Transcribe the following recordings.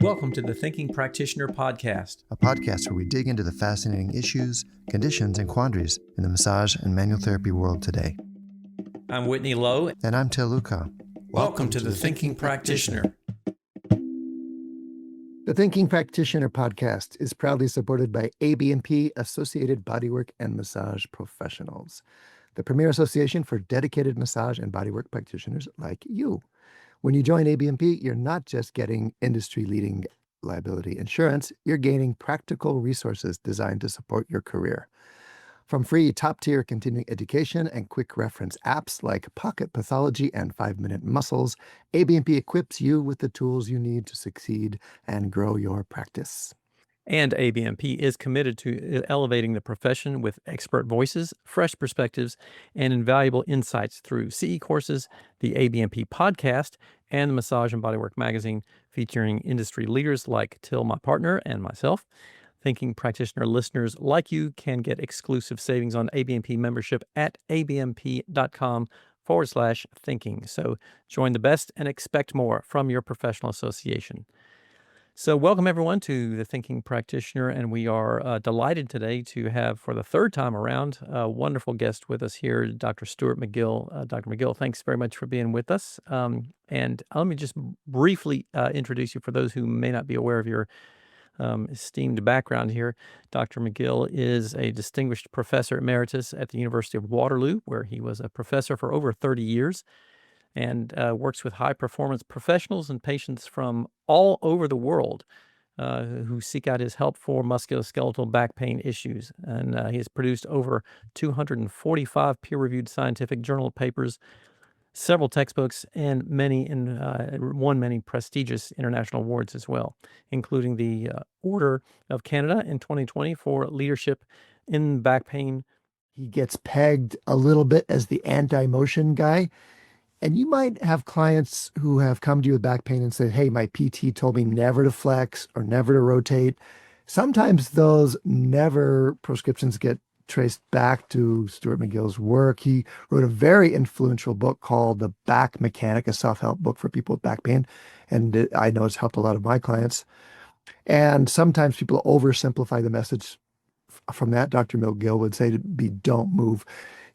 Welcome to the Thinking Practitioner Podcast, a podcast where we dig into the fascinating issues, conditions, and quandaries in the massage and manual therapy world today. I'm Whitney Lowe. And I'm Luchau. Welcome to the Thinking Practitioner. The Thinking Practitioner podcast is proudly supported by AB&P, Associated Bodywork and Massage Professionals, the premier association for dedicated massage and bodywork practitioners like you. When you join AB&P, you're not just getting industry-leading liability insurance, you're gaining practical resources designed to support your career. From free top-tier continuing education and quick reference apps like Pocket Pathology and 5-Minute Muscles, AB&P equips you with the tools you need to succeed and grow your practice. And AB&P is committed to elevating the profession with expert voices, fresh perspectives, and invaluable insights through CE courses, the AB&P podcast, and the Massage and Bodywork magazine featuring industry leaders like Till, my partner, and myself. Thinking Practitioner listeners like you can get exclusive savings on AB&P membership at abmp.com/thinking. So join the best and expect more from your professional association. So welcome, everyone, to the Thinking Practitioner, and we are delighted today to have, for the third time around, a wonderful guest with us here, Dr. Stuart McGill. Dr. McGill, thanks very much for being with us. And let me just briefly introduce you for those who may not be aware of your esteemed background here. Dr. McGill is a distinguished professor emeritus at the University of Waterloo, where he was a professor for over 30 years. And works with high-performance professionals and patients from all over the world who seek out his help for musculoskeletal back pain issues. And he has produced over 245 peer-reviewed scientific journal papers, several textbooks, and won many prestigious international awards as well, including the Order of Canada in 2020 for leadership in back pain. He gets pegged a little bit as the anti-motion guy. And you might have clients who have come to you with back pain and said, hey, my PT told me never to flex or never to rotate. Sometimes those never prescriptions get traced back to Stuart McGill's work. He wrote a very influential book called The Back Mechanic, a self-help book for people with back pain. And I know it's helped a lot of my clients. And sometimes people oversimplify the message from that. Dr. McGill would say to be don't move.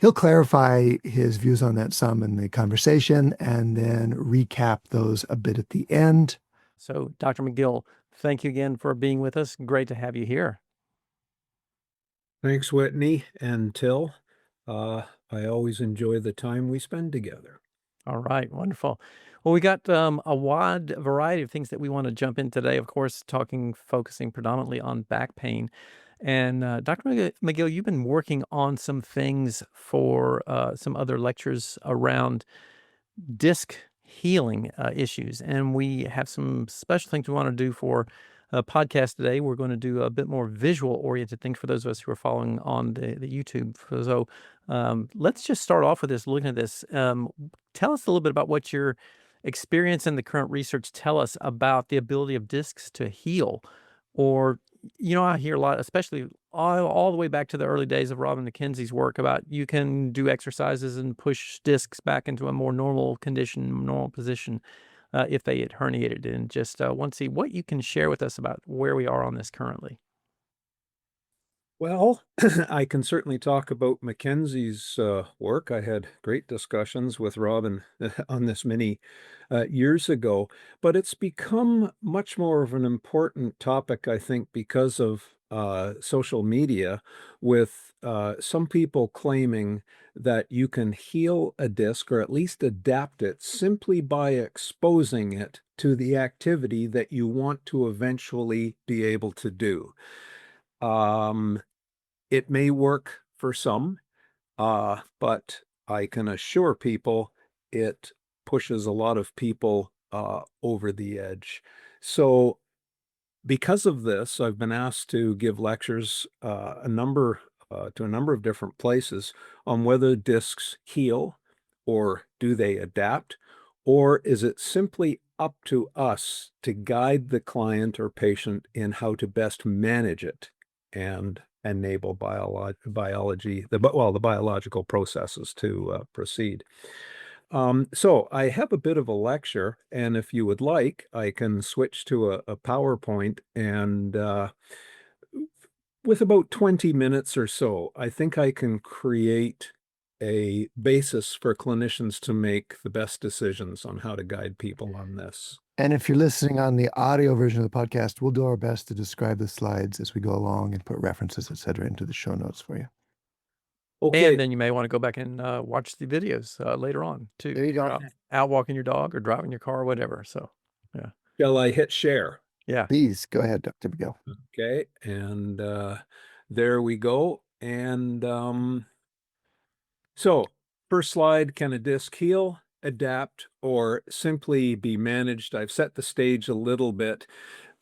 He'll clarify his views on that some in the conversation and then recap those a bit at the end. So, Dr. McGill, thank you again for being with us. Great to have you here. Thanks, Whitney and Till. I always enjoy the time we spend together. All right, wonderful. Well, we got a wide variety of things that we want to jump in today, of course, focusing predominantly on back pain. And Dr. McGill, you've been working on some things for some other lectures around disc healing issues. And we have some special things we want to do for a podcast today. We're going to do a bit more visual-oriented things for those of us who are following on the YouTube. So let's just start off with this, looking at this. Tell us a little bit about what your experience and the current research tell us about the ability of discs to heal. Or, I hear a lot, especially all the way back to the early days of Robin McKenzie's work about you can do exercises and push discs back into a more normal condition, normal position if they had herniated. And just want to see what you can share with us about where we are on this currently. Well, I can certainly talk about McKenzie's work. I had great discussions with Robin on this many years ago, but it's become much more of an important topic, I think, because of social media, with some people claiming that you can heal a disc or at least adapt it simply by exposing it to the activity that you want to eventually be able to do. It may work for some, but I can assure people it pushes a lot of people over the edge. So because of this, I've been asked to give lectures to a number of different places on whether discs heal, or do they adapt, or is it simply up to us to guide the client or patient in how to best manage it and enable the biological processes to proceed. So I have a bit of a lecture, and if you would like, I can switch to a PowerPoint, and with about 20 minutes or so, I think I can create a basis for clinicians to make the best decisions on how to guide people on this. And if you're listening on the audio version of the podcast, we'll do our best to describe the slides as we go along and put references, et cetera, into the show notes for you. Okay. And then you may want to go back and watch the videos later on too. There you go. Out walking your dog or driving your car or whatever. So, yeah. Shall I hit share? Yeah. Please go ahead, Dr. McGill. Okay, and there we go. And so first slide, can a disc heal, adapt, or simply be managed? I've set the stage a little bit.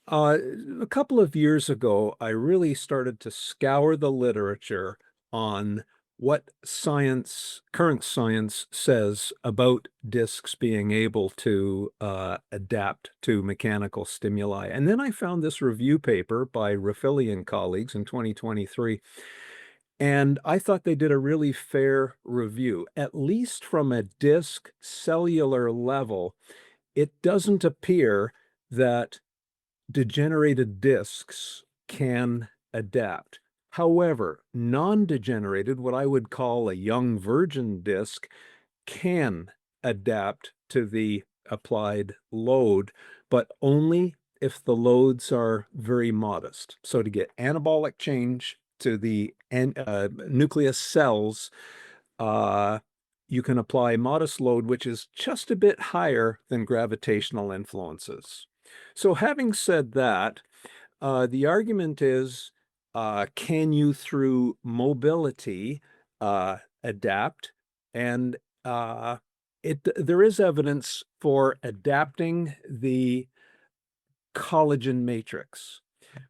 A couple of years ago, I really started to scour the literature on what current science says about discs being able to adapt to mechanical stimuli. And then I found this review paper by Raffili and colleagues in 2023. And I thought they did a really fair review. At least from a disc cellular level, it doesn't appear that degenerated discs can adapt. However, non-degenerated, what I would call a young virgin disc, can adapt to the applied load, but only if the loads are very modest. So to get anabolic change to the nucleus cells, you can apply modest load, which is just a bit higher than gravitational influences. So having said that, the argument is, can you, through mobility, adapt? And there is evidence for adapting the collagen matrix.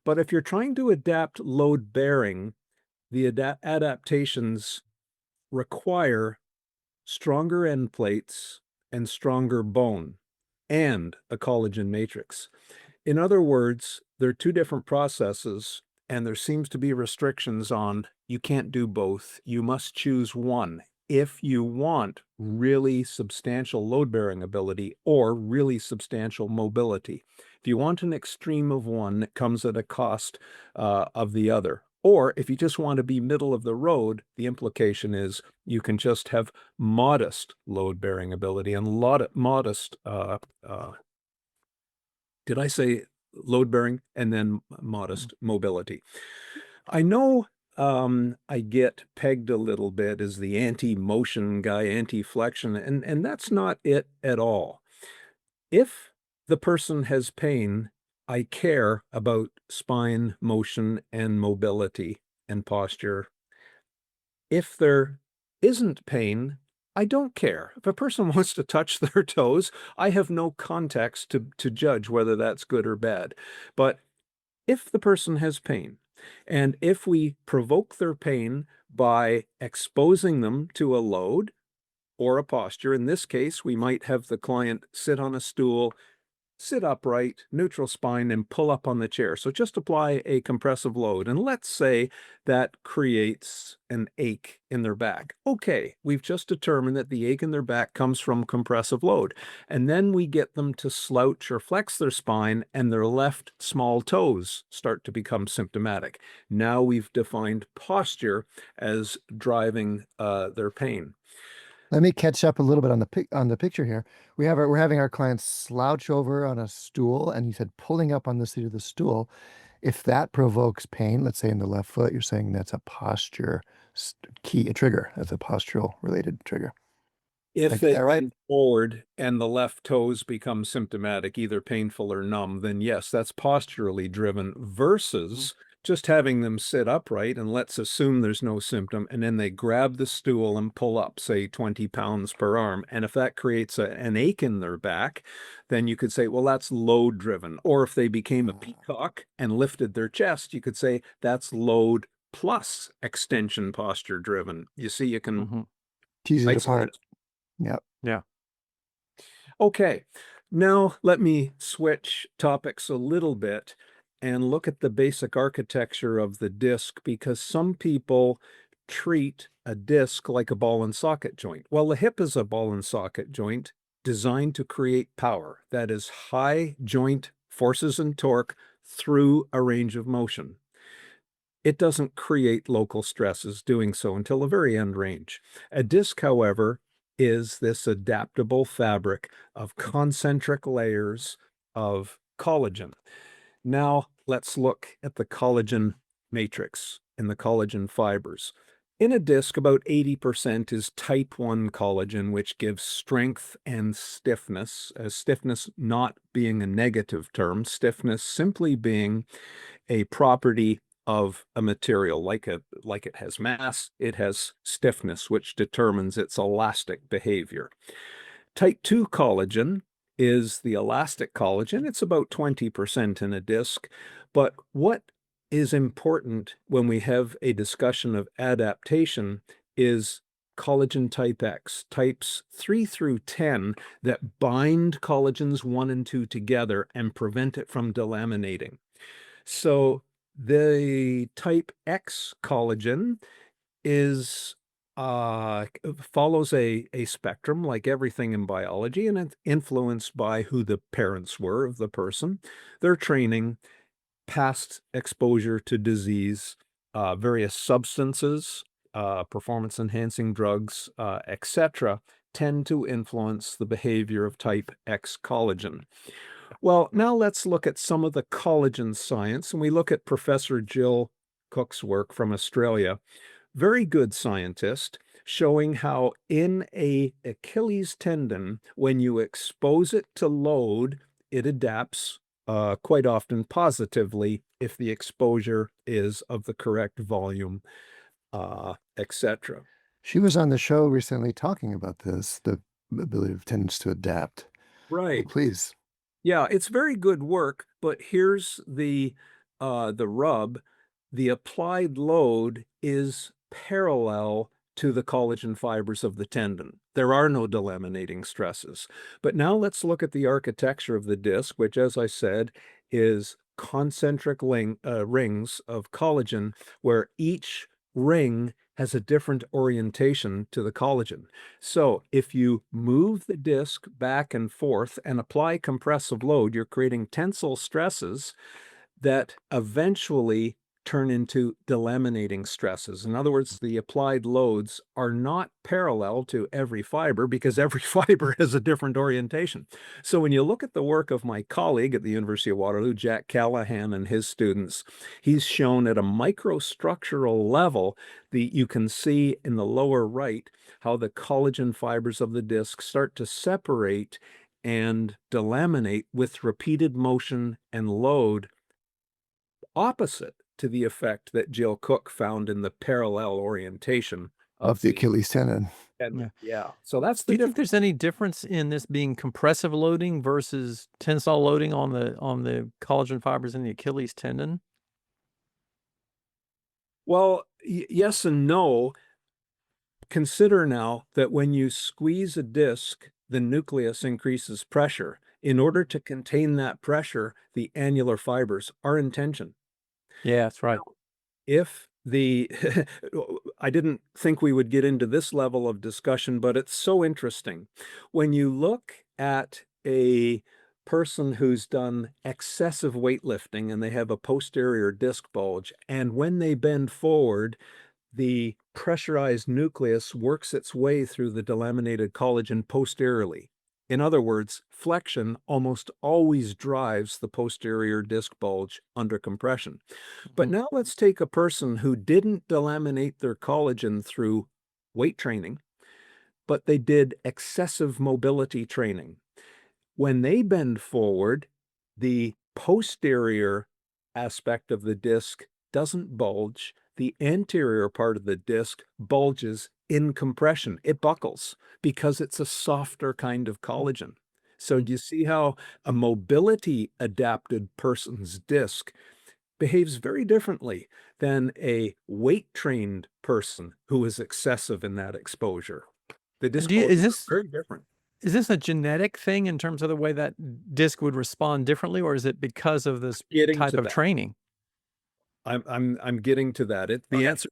But if you're trying to adapt load bearing, the adaptations require stronger end plates and stronger bone and a collagen matrix. In other words, there are two different processes, and there seems to be restrictions on you can't do both. You must choose one if you want really substantial load-bearing ability or really substantial mobility. If you want an extreme of one, it comes at a cost of the other. Or if you just want to be middle of the road, the implication is you can just have modest load-bearing ability and modest, did I say load-bearing? And then modest mobility. I know I get pegged a little bit as the anti-motion guy, anti-flexion, and that's not it at all. If the person has pain, I care about spine motion and mobility and posture. If there isn't pain, I don't care. If a person wants to touch their toes, I have no context to judge whether that's good or bad. But if the person has pain, and if we provoke their pain by exposing them to a load or a posture, in this case, we might have the client sit on a stool, sit upright, neutral spine, and pull up on the chair. So just apply a compressive load. And let's say that creates an ache in their back. Okay, we've just determined that the ache in their back comes from compressive load. And then we get them to slouch or flex their spine, and their left small toes start to become symptomatic. Now we've defined posture as driving their pain. Let me catch up a little bit on the picture here. We're having our clients slouch over on a stool, and you said pulling up on the seat of the stool. If that provokes pain, let's say in the left foot, you're saying that's a posture a trigger. That's a postural related trigger. If it's right forward and the left toes become symptomatic, either painful or numb, then yes, that's posturally driven versus just having them sit upright, and let's assume there's no symptom, and then they grab the stool and pull up, say 20 pounds per arm. And if that creates an ache in their back, then you could say, well, that's load driven. Or if they became a peacock and lifted their chest, you could say that's load plus extension posture driven. You see, you can tease it apart. Yep. Yeah. Okay. Now let me switch topics a little bit and look at the basic architecture of the disc, because some people treat a disc like a ball and socket joint. Well, the hip is a ball and socket joint designed to create power. That is high joint forces and torque through a range of motion. It doesn't create local stresses doing so until the very end range. A disc, however, is this adaptable fabric of concentric layers of collagen. Now let's look at the collagen matrix and the collagen fibers. In a disc, about 80% is type 1 collagen, which gives strength and stiffness, stiffness not being a negative term, stiffness simply being a property of a material. Like it has mass, it has stiffness, which determines its elastic behavior. Type 2 collagen is the elastic collagen. It's about 20% in a disc. But what is important when we have a discussion of adaptation is collagen type X, types 3 through 10 that bind collagens 1 and 2 together and prevent it from delaminating. So the type X collagen is follows a spectrum like everything in biology, and it's influenced by who the parents were of the person, their training, past exposure to disease, various substances, performance-enhancing drugs, etc., tend to influence the behavior of type X collagen. Well, now let's look at some of the collagen science, and we look at Professor Jill Cook's work from Australia. Very good scientist, showing how in a Achilles tendon, when you expose it to load, it adapts quite often positively if the exposure is of the correct volume, etc. She was on the show recently talking about this, the ability of tendons to adapt. Right. Well, please. Yeah, it's very good work, but here's the rub. The applied load is parallel to the collagen fibers of the tendon. There are no delaminating stresses. But now let's look at the architecture of the disc, which, as I said, is concentric rings of collagen, where each ring has a different orientation to the collagen. So if you move the disc back and forth and apply compressive load, you're creating tensile stresses that eventually turn into delaminating stresses. In other words, the applied loads are not parallel to every fiber because every fiber has a different orientation. So when you look at the work of my colleague at the University of Waterloo, Jack Callahan, and his students, he's shown at a microstructural level, you can see in the lower right how the collagen fibers of the disc start to separate and delaminate with repeated motion and load, opposite to the effect that Jill Cook found in the parallel orientation Of the Achilles tendon. Yeah. So that's Do the you think there's any difference in this being compressive loading versus tensile loading on the collagen fibers in the Achilles tendon? Well, yes and no. Consider now that when you squeeze a disc, the nucleus increases pressure. In order to contain that pressure, the annular fibers are in tension. Yeah, that's right. If the I didn't think we would get into this level of discussion, but it's so interesting. When you look at a person who's done excessive weightlifting and they have a posterior disc bulge, and when they bend forward, the pressurized nucleus works its way through the delaminated collagen posteriorly. In other words, flexion almost always drives the posterior disc bulge under compression. But now let's take a person who didn't delaminate their collagen through weight training, but they did excessive mobility training. When they bend forward, the posterior aspect of the disc doesn't bulge. The anterior part of the disc bulges in compression. It buckles because it's a softer kind of collagen. So do you see how a mobility adapted person's disc behaves very differently than a weight trained person who is excessive in that exposure? The disc Do you, bulges are very different. is this a genetic thing in terms of the way that disc would respond differently, or is it because of this Getting type to of that. training? I'm getting to that. The answer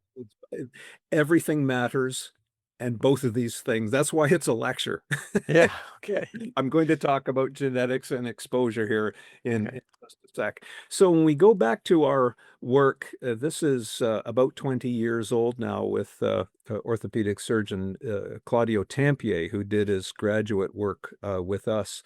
is everything matters, and both of these things. That's why it's a lecture. Yeah. Okay. I'm going to talk about genetics and exposure here in Okay. just a sec. So when we go back to our work, this is about 20 years old now with orthopedic surgeon Claudio Tampier, who did his graduate work with us.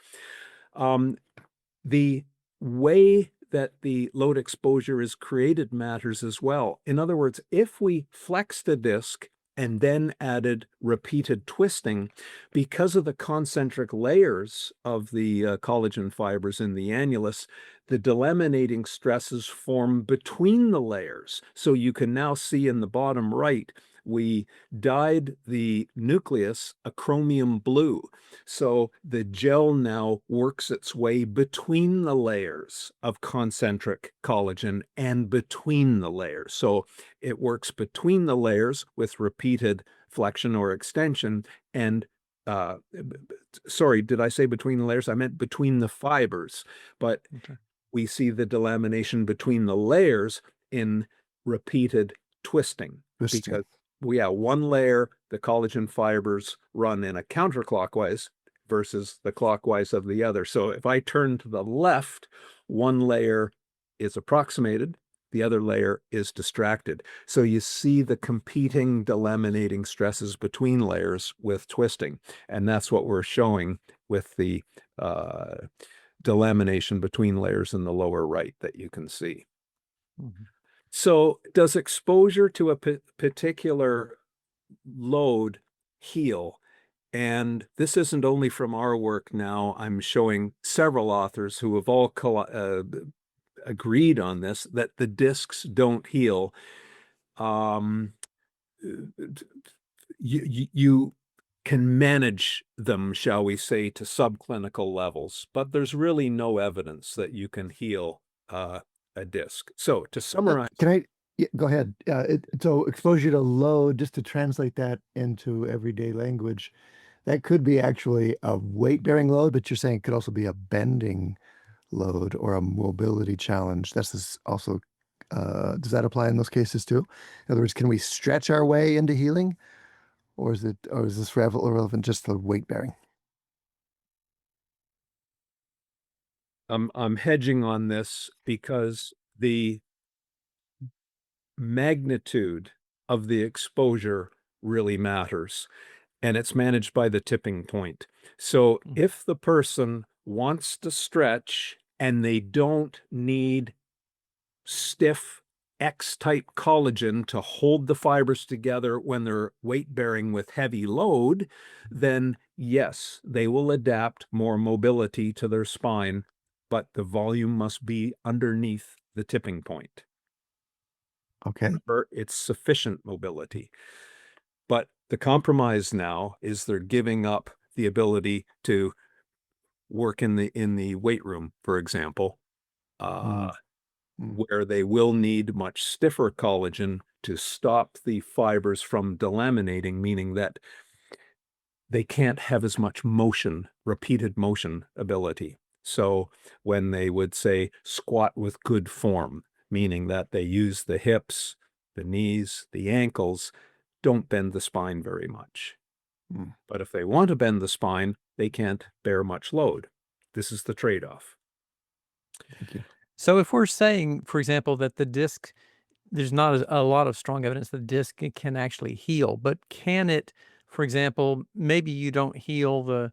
The way that the load exposure is created matters as well. In other words, if we flex the disc and then added repeated twisting, because of the concentric layers of the collagen fibers in the annulus, the delaminating stresses form between the layers. So you can now see in the bottom right, we dyed the nucleus a chromium blue. So the gel now works its way between the layers of concentric collagen and between the layers. So it works between the layers with repeated flexion or extension. And sorry, did I say between the layers? I meant between the fibers. But Okay. we see the delamination between the layers in repeated twisting. Twisting. Because one layer, the collagen fibers run in a counterclockwise versus the clockwise of the other. So if I turn to the left, one layer is approximated, the other layer is distracted. So you see the competing delaminating stresses between layers with twisting. And that's what we're showing with the delamination between layers in the lower right that you can see. Mhm. So does exposure to a particular load heal? And this isn't only from our work now. I'm showing several authors who have all agreed on this, that the discs don't heal. You can manage them, shall we say, to subclinical levels, but there's really no evidence that you can heal a disc. So to summarize, Can I? Yeah, go ahead. So exposure to load, just to translate that into everyday language, that could be actually a weight-bearing load, but you're saying it could also be a bending load or a mobility challenge. Also, does that apply in those cases too? In other words, can we stretch our way into healing, or is this relevant just to weight bearing? I'm hedging on this because the magnitude of the exposure really matters, and it's managed by the tipping point. So if the person wants to stretch and they don't need stiff X-type collagen to hold the fibers together when they're weight-bearing with heavy load, then yes, they will adapt more mobility to their spine, but the volume must be underneath the tipping point. Okay. Remember, it's sufficient mobility. But the compromise now is they're giving up the ability to work in the weight room, for example, where they will need much stiffer collagen to stop the fibers from delaminating, meaning that they can't have as much motion, repeated motion ability. So when they would say squat with good form, meaning that they use the hips, the knees, the ankles, don't bend the spine very much. But if they want to bend the spine, they can't bear much load. This is the trade-off. Thank you. So if we're saying, for example, that the disc, there's not a lot of strong evidence that the disc can actually heal, but can it, for example, maybe you don't heal the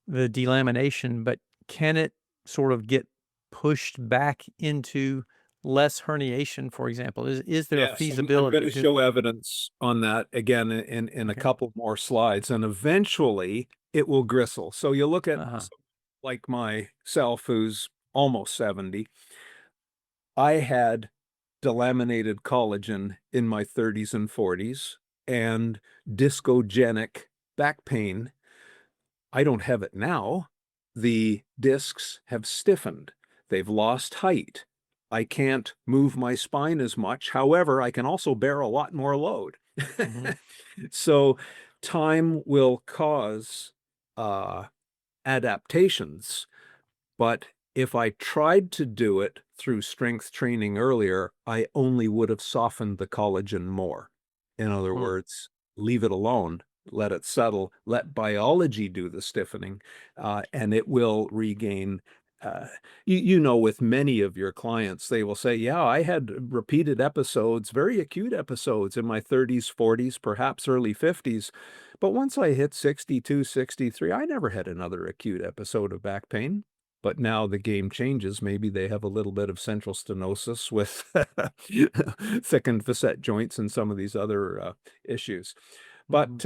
delamination, but can it sort of get pushed back into less herniation, for example? Is there a Yes, I'm going feasibility to show evidence on that again in a Okay. couple more slides, and eventually it will gristle. So you look at like myself, who's almost 70. I had delaminated collagen in my 30s and 40s and discogenic back pain. I don't have it now. The discs have stiffened. They've lost height. I can't move my spine as much. However, I can also bear a lot more load. So time will cause adaptations, but if I tried to do it through strength training earlier, I only would have softened the collagen more. In other words, leave it alone, let it settle, let biology do the stiffening, and it will regain. With many of your clients, they will say, yeah, I had repeated episodes, very acute episodes in my 30s, 40s, perhaps early 50s. But once I hit 62, 63, I never had another acute episode of back pain. But now the game changes. Maybe they have a little bit of central stenosis with thickened facet joints and some of these other issues. But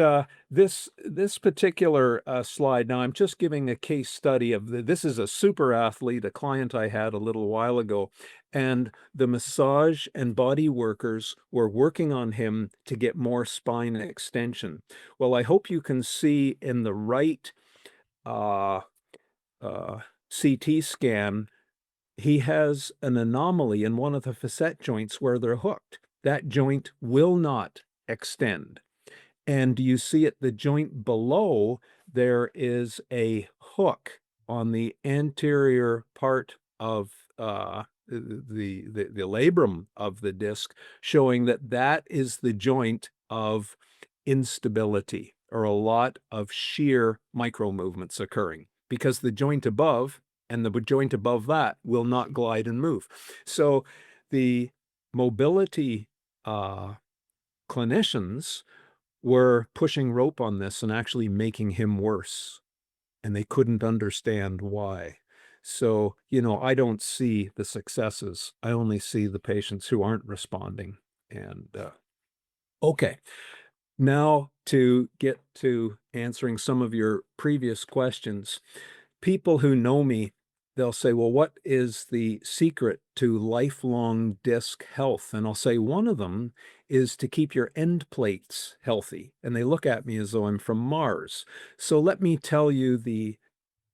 this particular slide, now I'm just giving a case study of this is a super athlete, a client I had a little while ago, and the massage and body workers were working on him to get more spine extension. Well, I hope you can see in the right CT scan, he has an anomaly in one of the facet joints where they're hooked. That joint will not extend. And you see at the joint below, there is a hook on the anterior part of the labrum of the disc, showing that that is the joint of instability, or a lot of shear micro movements occurring, because the joint above and the joint above that will not glide and move. So the mobility clinicians were pushing rope on this and actually making him worse, and they couldn't understand why. So, I don't see the successes. I only see the patients who aren't responding. And okay, now to get to answering some of your previous questions. People who know me, they'll say, well, what is the secret to lifelong disc health? And I'll say one of them is to keep your end plates healthy. And they look at me as though I'm from Mars. So let me tell you the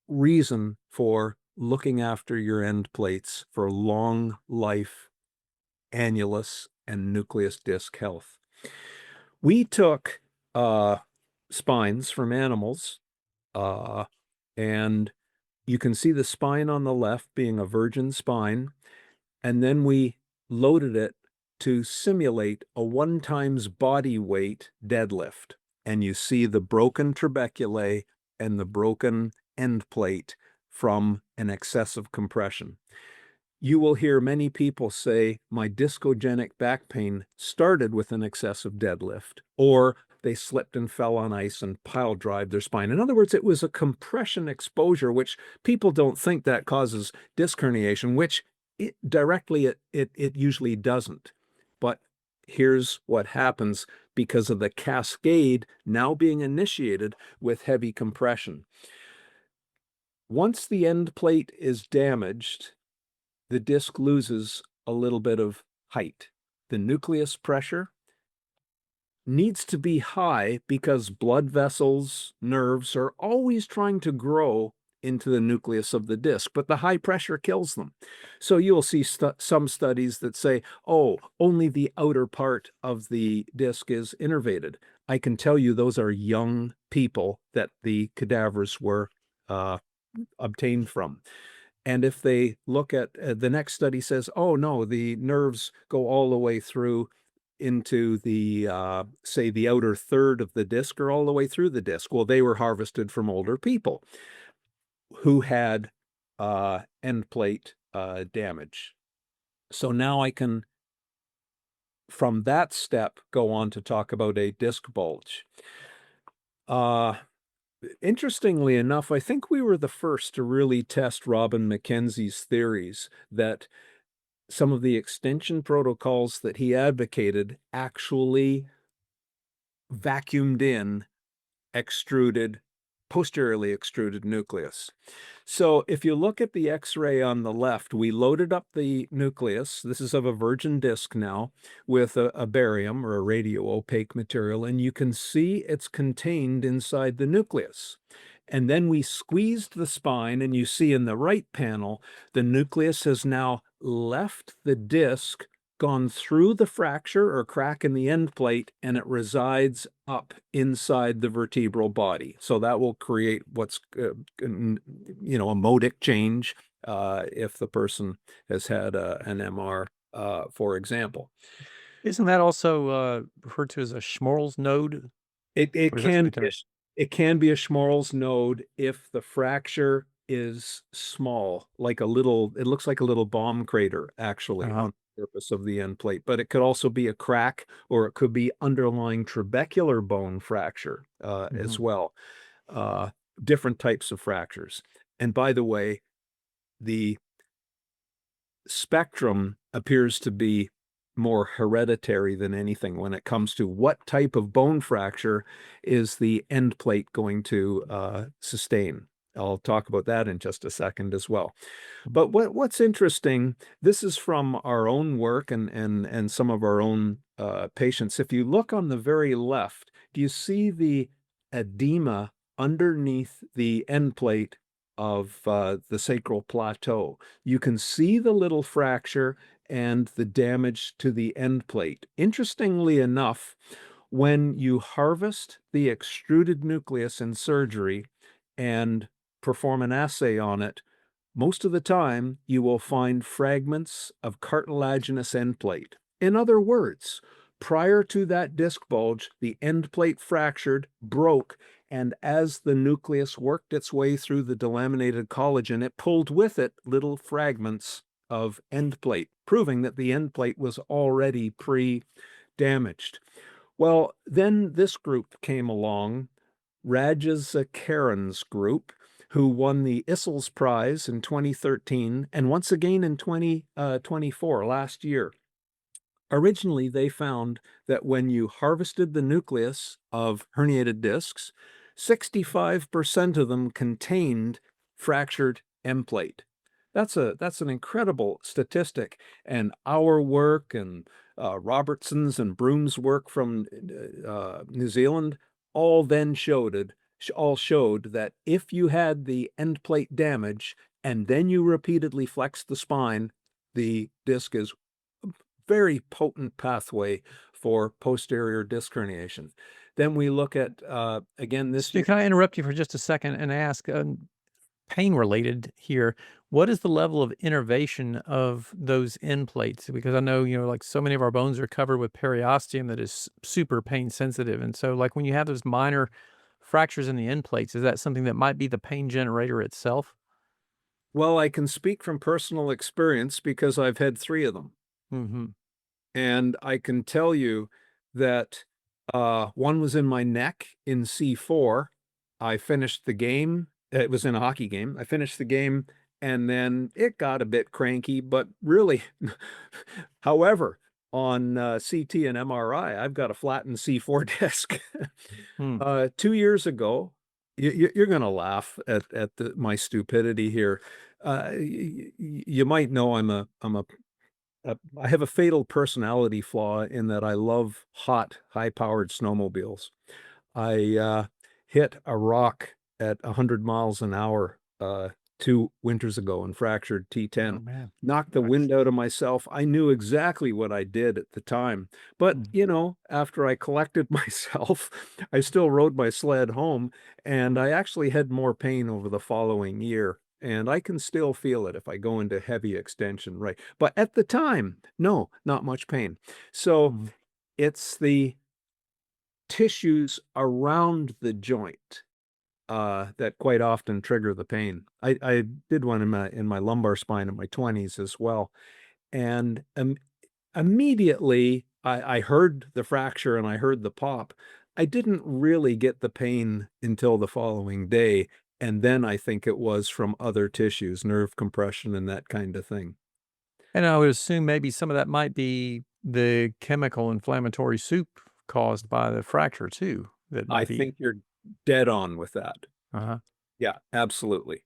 reason for looking after your end plates for long life annulus and nucleus disc health. We took spines from animals, and you can see the spine on the left being a virgin spine, and then we loaded it to simulate a 1 times body weight deadlift. And you see the broken trabeculae and the broken end plate from an excessive compression. You will hear many people say, my discogenic back pain started with an excessive deadlift, or they slipped and fell on ice and pile drive their spine. In other words, it was a compression exposure, which people don't think that causes disc herniation, which it usually doesn't. But here's what happens because of the cascade now being initiated with heavy compression. Once the end plate is damaged, the disc loses a little bit of height. The nucleus pressure needs to be high because blood vessels, nerves are always trying to grow into the nucleus of the disc, but the high pressure kills them. So you'll see some studies that say, oh, only the outer part of the disc is innervated. I can tell you those are young people that the cadavers were obtained from. And if they look at the next study says, oh no, the nerves go all the way through into the, say, the outer third of the disc or all the way through the disc. Well, they were harvested from older people who had end plate damage. So now I can, from that step, go on to talk about a disc bulge. Interestingly enough, I think we were the first to really test Robin McKenzie's theories that some of the extension protocols that he advocated actually vacuumed in posteriorly extruded nucleus. So if you look at the X-ray on the left, we loaded up the nucleus. This is of a virgin disc now with a barium or a radio-opaque material, and you can see it's contained inside the nucleus. And then we squeezed the spine, and you see in the right panel, the nucleus has now left the disc, gone through the fracture or crack in the end plate, and it resides up inside the vertebral body. So that will create what's, a modic change if the person has had an MR, for example. Isn't that also referred to as a Schmorl's node? It Or is that can something be different? it can be a Schmorl's node if the fracture is small, like it looks like a little bomb crater actually Uh-huh. on the surface of the end plate, but it could also be a crack, or it could be underlying trabecular bone fracture as Mhm. well. Uh, Different types of fractures. And by the way, the spectrum appears to be more hereditary than anything when it comes to what type of bone fracture is the end plate going to sustain. I'll talk about that in just a second as well. But what's interesting, this is from our own work and some of our own patients. If you look on the very left, do you see the edema underneath the end plate of the sacral plateau? You can see the little fracture and the damage to the end plate. Interestingly enough, when you harvest the extruded nucleus in surgery and perform an assay on it, most of the time, you will find fragments of cartilaginous end plate. In other words, prior to that disc bulge, the end plate fractured, broke, and as the nucleus worked its way through the delaminated collagen, it pulled with it little fragments of end plate, proving that the end plate was already pre-damaged. Well, then this group came along, Rajas Karen's group, who won the Issels Prize in 2013 and once again in 2024, last year. Originally, they found that when you harvested the nucleus of herniated discs, 65% of them contained fractured end plate. That's an incredible statistic. And our work and Robertson's and Broom's work from New Zealand all showed that if you had the end plate damage and then you repeatedly flex the spine, the disc is very potent pathway for posterior disc herniation. Then we look at, again this So year. can I interrupt you for just a second and ask, pain related here, what is the level of innervation of those end plates? Because I know, like so many of our bones are covered with periosteum that is super pain sensitive. And so like when you have those minor fractures in the end plates, is that something that might be the pain generator itself? Well, I can speak from personal experience because I've had 3 of them. Mhm. And I can tell you that one was in my neck in C4. I finished the game. It was in a hockey game. I finished the game and then it got a bit cranky, but really, however, on CT and MRI, I've got a flattened C4 disc. Hmm. 2 years ago, you're going to laugh at my stupidity here. You might know I have a fatal personality flaw in that I love hot, high-powered snowmobiles. I hit a rock at 100 miles an hour 2 winters ago and fractured Oh T10. man. Knocked the Nice. wind out of myself. I knew exactly what I did at the time. But, Mm, after I collected myself, I still rode my sled home, and mm, I actually had more pain over the following year. And I can still feel it if I go into heavy extension, right? But at the time, no, not much pain. So mm. it's the tissues around the joint that quite often trigger the pain. I did one in my lumbar spine in my 20s as well, and immediately I heard the fracture and I heard the pop. I didn't really get the pain until the following day, and then I think it was from other tissues, nerve compression and that kind of thing. And I would assume maybe some of that might be the chemical inflammatory soup caused by the fracture too. That I might be. think you're dead on with that. Uh-huh. Yeah, absolutely.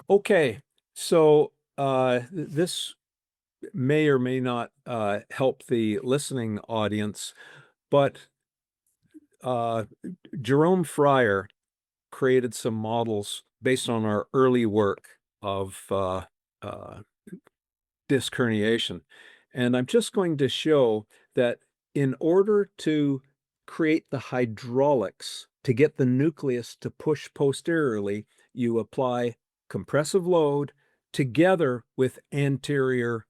Okay, so this may or may not help the listening audience, but uh, Jerome Fryer created some models based on our early work of uh, disc herniation. And I'm just going to show that in order to create the hydraulics to get the nucleus to push posteriorly, you apply compressive load together with anterior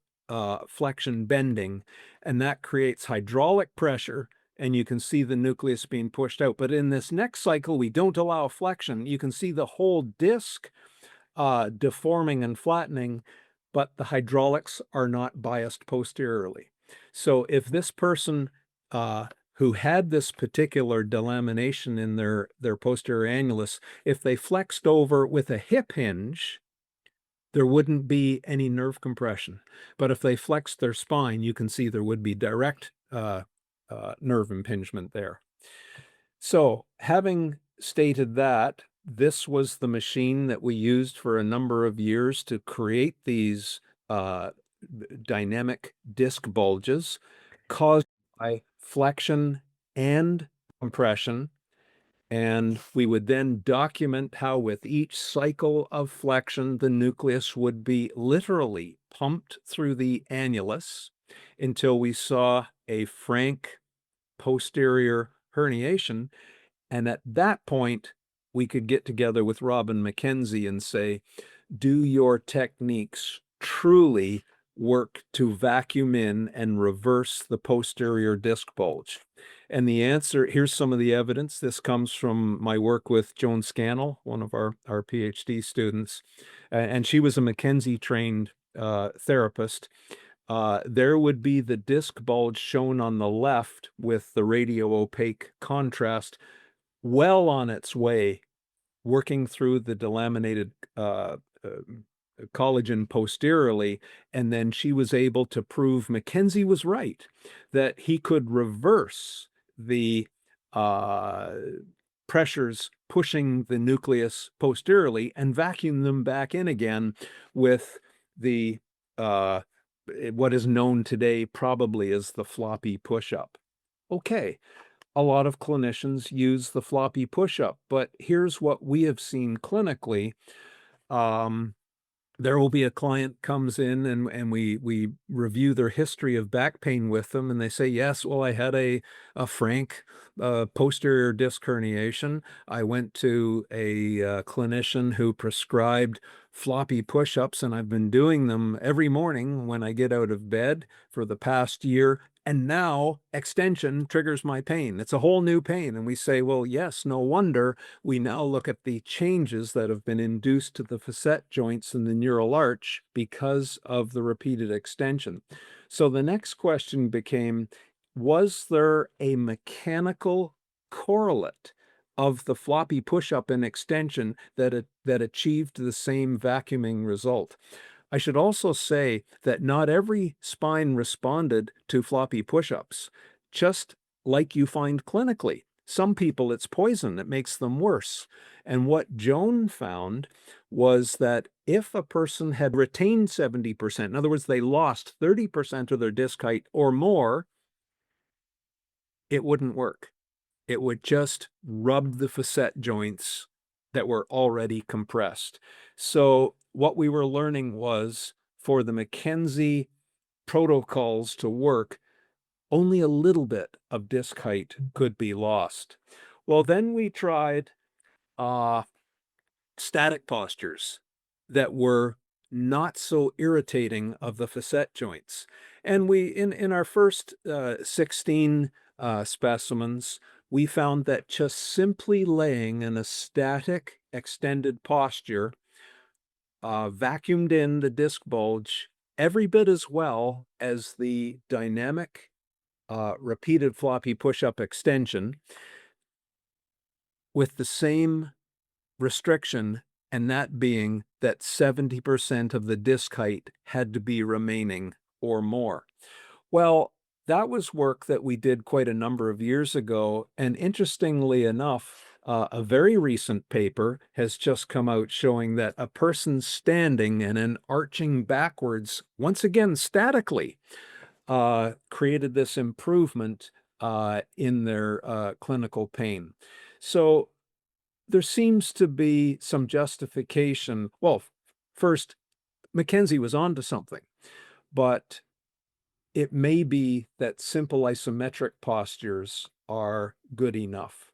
flexion bending, and that creates hydraulic pressure, and you can see the nucleus being pushed out. But in this next cycle, we don't allow flexion. You can see the whole disc deforming and flattening, but the hydraulics are not biased posteriorly. So if this person who had this particular delamination in their posterior annulus, if they flexed over with a hip hinge, there wouldn't be any nerve compression. But if they flexed their spine, you can see there would be direct nerve impingement there. So having stated that, this was the machine that we used for a number of years to create these dynamic disc bulges caused by flexion and compression. And we would then document how with each cycle of flexion, the nucleus would be literally pumped through the annulus until we saw a frank posterior herniation. And at that point, we could get together with Robin McKenzie and say, do your techniques truly work to vacuum in and reverse the posterior disc bulge? And the answer, here's some of the evidence. This comes from my work with Joan Scannell, one of our PhD students, and she was a McKenzie trained therapist. There would be the disc bulge shown on the left with the radio-opaque contrast, well on its way, working through the delaminated collagen posteriorly, and then she was able to prove McKenzie was right, that he could reverse the pressures pushing the nucleus posteriorly and vacuum them back in again with the what is known today probably as the floppy push-up. Okay, a lot of clinicians use the floppy push-up, but here's what we have seen clinically. There will be a client comes in and we review their history of back pain with them, and they say, yes, well, I had a frank posterior disc herniation. I went to a clinician who prescribed floppy push-ups, and I've been doing them every morning when I get out of bed for the past year. And now extension triggers my pain. It's a whole new pain. And we say, well, yes, no wonder. We now look at the changes that have been induced to the facet joints and the neural arch because of the repeated extension. So the next question became, was there a mechanical correlate of the floppy push-up and extension that achieved the same vacuuming result? I should also say that not every spine responded to floppy push-ups, just like you find clinically. Some people, it's poison, it makes them worse. And what Joan found was that if a person had retained 70%, in other words, they lost 30% of their disc height or more, it wouldn't work. It would just rub the facet joints that were already compressed. So what we were learning was, for the McKenzie protocols to work, only a little bit of disc height could be lost. Well, then we tried static postures that were not so irritating of the facet joints. And we, in our first 16 specimens, we found that just simply laying in a static extended posture vacuumed in the disc bulge every bit as well as the dynamic repeated floppy push-up extension, with the same restriction, and that being that 70% of the disc height had to be remaining or more. Well, that was work that we did quite a number of years ago, and interestingly enough, a very recent paper has just come out showing that a person standing and then arching backwards, once again statically, created this improvement in their clinical pain. So there seems to be some justification. Well, first, McKenzie was onto something, but it may be that simple isometric postures are good enough.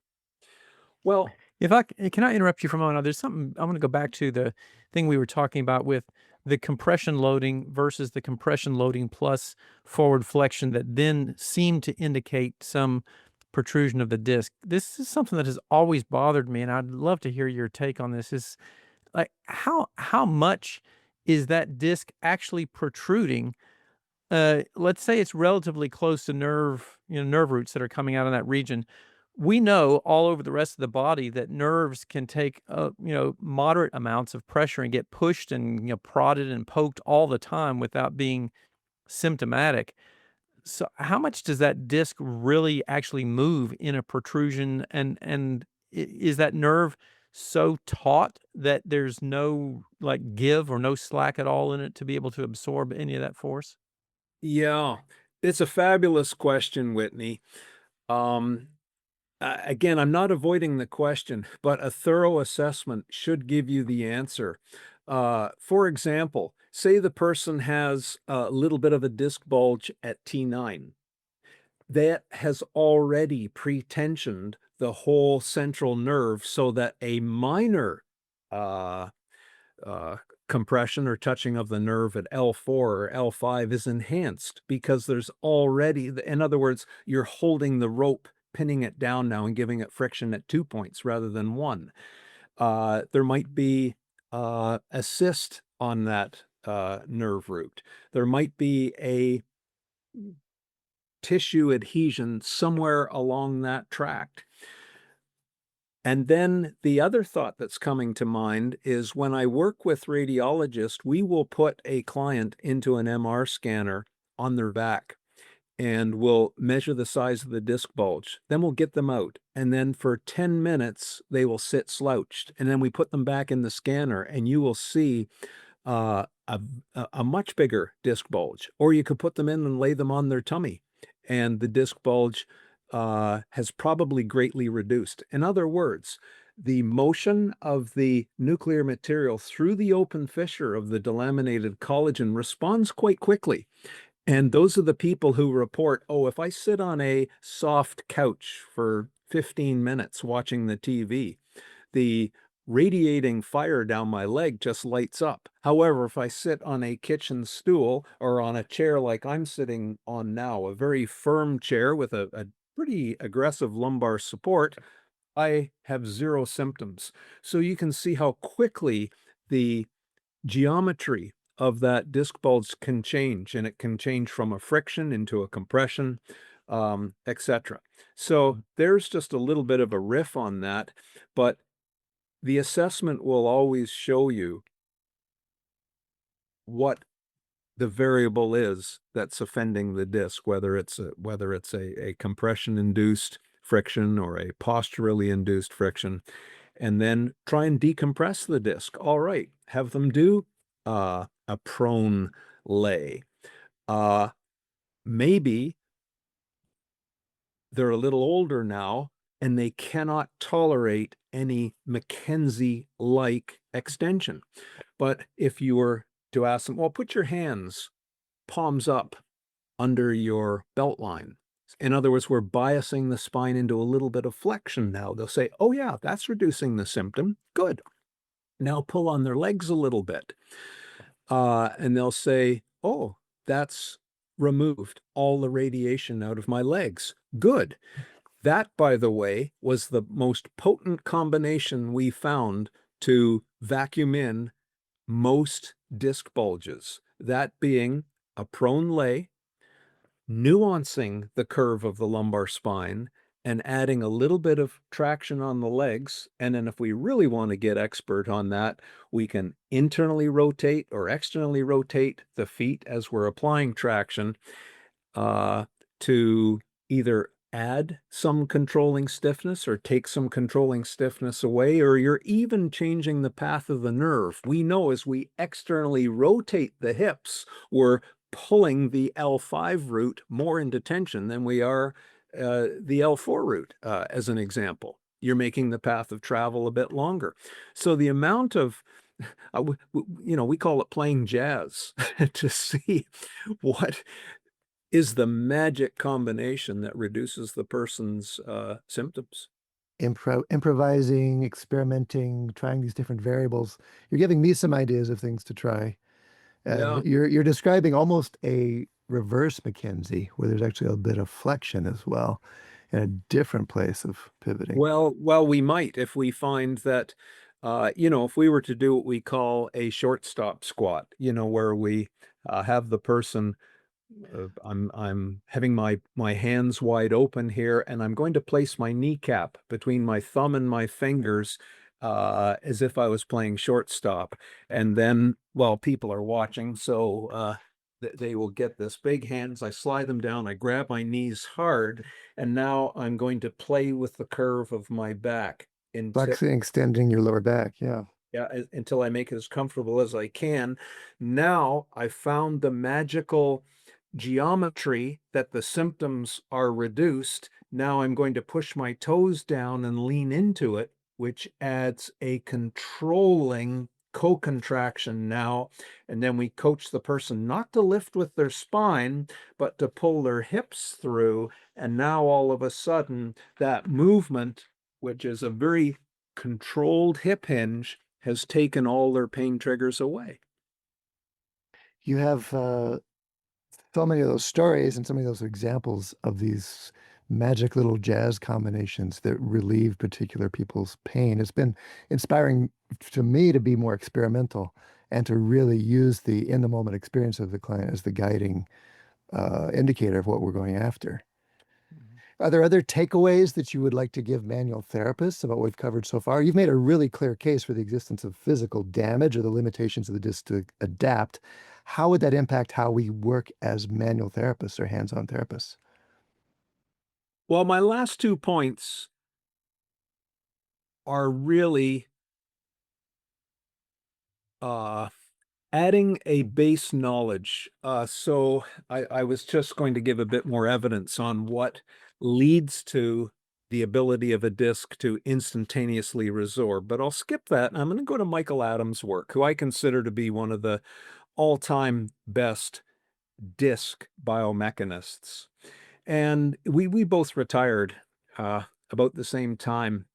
Well, Can I interrupt you for a moment? There's something I want to go back to the thing we were talking about with the compression loading versus the compression loading plus forward flexion that then seemed to indicate some protrusion of the disc. This is something that has always bothered me, and I'd love to hear your take on this. Is like how much is that disc actually protruding? Let's say it's relatively close to nerve roots that are coming out in that region. We know all over the rest of the body that nerves can take, moderate amounts of pressure and get pushed and, prodded and poked all the time without being symptomatic. So how much does that disc really actually move in a protrusion? Is that nerve so taut that there's no like give or no slack at all in it to be able to absorb any of that force? Yeah, it's a fabulous question, Whitney. Um, Again, I'm not avoiding the question, but a thorough assessment should give you the answer. For example, say the person has a little bit of a disc bulge at T9. That has already pre-tensioned the whole central nerve so that a minor uh, uh, compression or touching of the nerve at L4 or L5 is enhanced because there's already, in other words, you're holding the rope, pinning it down now and giving it friction at 2 points rather than 1. There might be a cyst on that nerve root. There might be a tissue adhesion somewhere along that tract. And then the other thought that's coming to mind is when I work with radiologists, we will put a client into an MR scanner on their back and we'll measure the size of the disc bulge. Then we'll get them out. And then for 10 minutes, they will sit slouched. And then we put them back in the scanner and you will see uh, a, a much bigger disc bulge. Or you could put them in and lay them on their tummy and the disc bulge has probably greatly reduced. In other words, the motion of the nuclear material through the open fissure of the delaminated collagen responds quite quickly. And those are the people who report, oh, if I sit on a soft couch for 15 minutes watching the TV, the radiating fire down my leg just lights up. However, if I sit on a kitchen stool or on a chair like I'm sitting on now, a very firm chair with a pretty aggressive lumbar support, I have zero symptoms. So you can see how quickly the geometry of that disc bulge can change, and it can change from a friction into a compression, etc. So there's just a little bit of a riff on that, but the assessment will always show you what the variable is that's offending the disc, whether it's a compression-induced friction or a posturally induced friction, and then try and decompress the disc. All right, have them do a prone lay. Maybe they're a little older now and they cannot tolerate any McKenzie-like extension. But if you were to ask them, well, put your hands palms up under your belt line. In other words, we're biasing the spine into a little bit of flexion now. They'll say, oh yeah, that's reducing the symptom. Good. Now pull on their legs a little bit. And they'll say, oh, that's removed all the radiation out of my legs. Good. That, by the way, was the most potent combination we found to vacuum in most disc bulges. That being a prone lay, nuancing the curve of the lumbar spine, and adding a little bit of traction on the legs. And then if we really want to get expert on that, we can internally rotate or externally rotate the feet as we're applying traction to either add some controlling stiffness or take some controlling stiffness away, or you're even changing the path of the nerve. We know as we externally rotate the hips, we're pulling the L5 root more into tension than we are the L4 root, as an example. You're making the path of travel a bit longer. So the amount of, we call it playing jazz to see what is the magic combination that reduces the person's symptoms. improvising, experimenting, trying these different variables. You're giving me some ideas of things to try. Yeah. And you're describing almost a reverse McKenzie, where there's actually a bit of flexion as well, in a different place of pivoting. Well, we might if we find that, if we were to do what we call a shortstop squat, where we have the person, I'm having my hands wide open here, and I'm going to place my kneecap between my thumb and my fingers, as if I was playing shortstop, and then while people are watching, so they will get this big hands. I slide them down. I grab my knees hard, and now I'm going to play with the curve of my back until Flexing, extending your lower back. Yeah. yeah, until I make it as comfortable as I can. Now I found the magical geometry that the symptoms are reduced. Now I'm going to push my toes down and lean into it, which adds a controlling co-contraction now. And then we coach the person not to lift with their spine, but to pull their hips through. And now all of a sudden, that movement, which is a very controlled hip hinge, has taken all their pain triggers away. You have so many of those stories and so many of those examples of these magic little jazz combinations that relieve particular people's pain. It's been inspiring to me to be more experimental and to really use the in the moment experience of the client as the guiding indicator of what we're going after. Are there other takeaways that you would like to give manual therapists about what we've covered so far? You've made a really clear case for the existence of physical damage or the limitations of the disc to adapt. How would that impact how we work as manual therapists or hands-on therapists? Well, my last 2 points are really uh, adding a base knowledge. So I was just going to give a bit more evidence on what leads to the ability of a disc to instantaneously resorb, but I'll skip that. I'm going to go to Michael Adams' work, who I consider to be one of the all-time best disc biomechanists. And we both retired about the same time.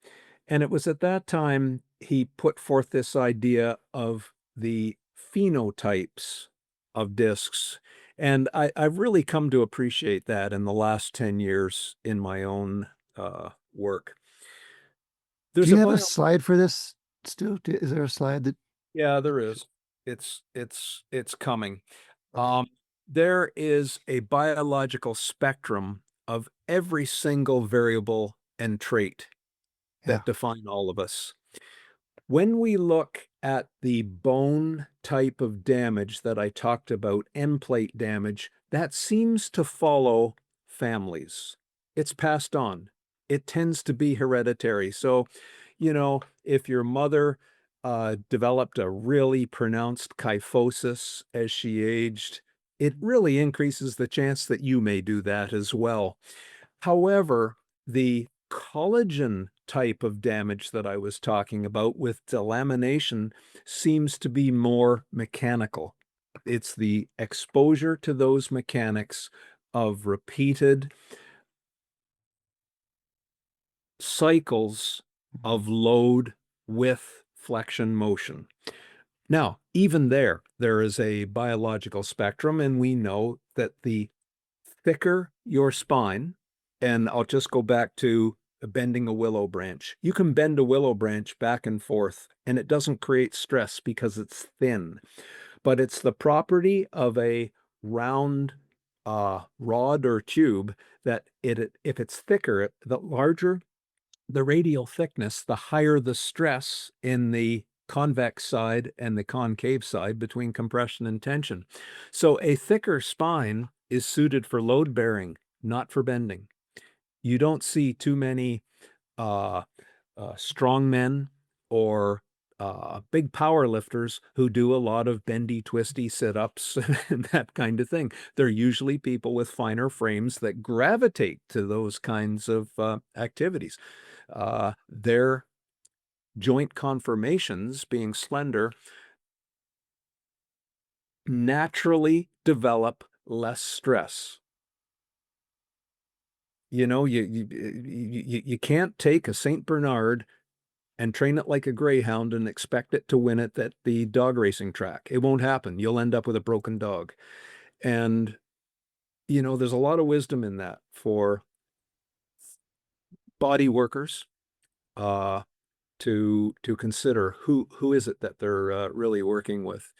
And it was at that time he put forth this idea of the phenotypes of discs. And I've really come to appreciate that in the last 10 years in my own work. Do There's you a have a bio, slide for this, Stu? Is there a slide that yeah, there is. It's coming. okay. Um, there is a biological spectrum of every single variable and trait Yeah. that define all of us. When we look at the bone type of damage that I talked about, end plate damage, that seems to follow families. It's passed on. It tends to be hereditary. So, if your mother developed a really pronounced kyphosis as she aged, it really increases the chance that you may do that as well. However, the collagen type of damage that I was talking about with delamination seems to be more mechanical. It's the exposure to those mechanics of repeated cycles of load with flexion motion. Now, even there is a biological spectrum, and we know that the thicker your spine, and I'll just go back to bending a willow branch. You can bend a willow branch back and forth, and it doesn't create stress because it's thin. But it's the property of a round rod or tube that if it's thicker, the larger the radial thickness, the higher the stress in the convex side and the concave side between compression and tension. So a thicker spine is suited for load bearing, not for bending. You don't see too many uh, strong men or big power lifters who do a lot of bendy, twisty sit-ups and that kind of thing. They're usually people with finer frames that gravitate to those kinds of activities. Their joint conformations, being slender, naturally develop less stress. You know, you can't take a Saint Bernard and train it like a greyhound and expect it to win it at the dog racing track. It won't happen. You'll end up with a broken dog. And, you know, there's a lot of wisdom in that for body workers to consider who is it that they're really working with.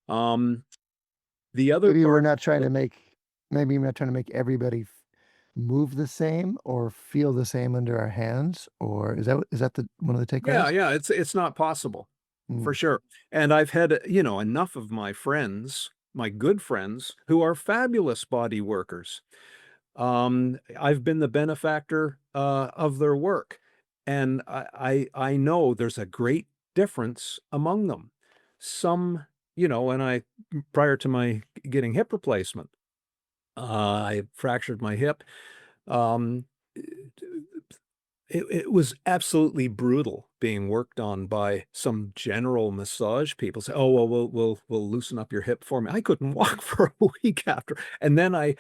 The other Maybe we're part, not trying to make, maybe we're not trying to make everybody move the same or feel the same under our hands, or is that the one of the yeah, takeaways? yeah, it's not possible for Mm. sure. And I've had, you know, enough of my friends, my good friends, who are fabulous body workers. I've been the benefactor of their work, and I know there's a great difference among them. Some, you know, and prior to my getting hip replacement, I fractured my hip. Um, it was absolutely brutal being worked on by some general massage people. Say, "Oh, well, we'll loosen up your hip for me." I couldn't walk for a week after. And then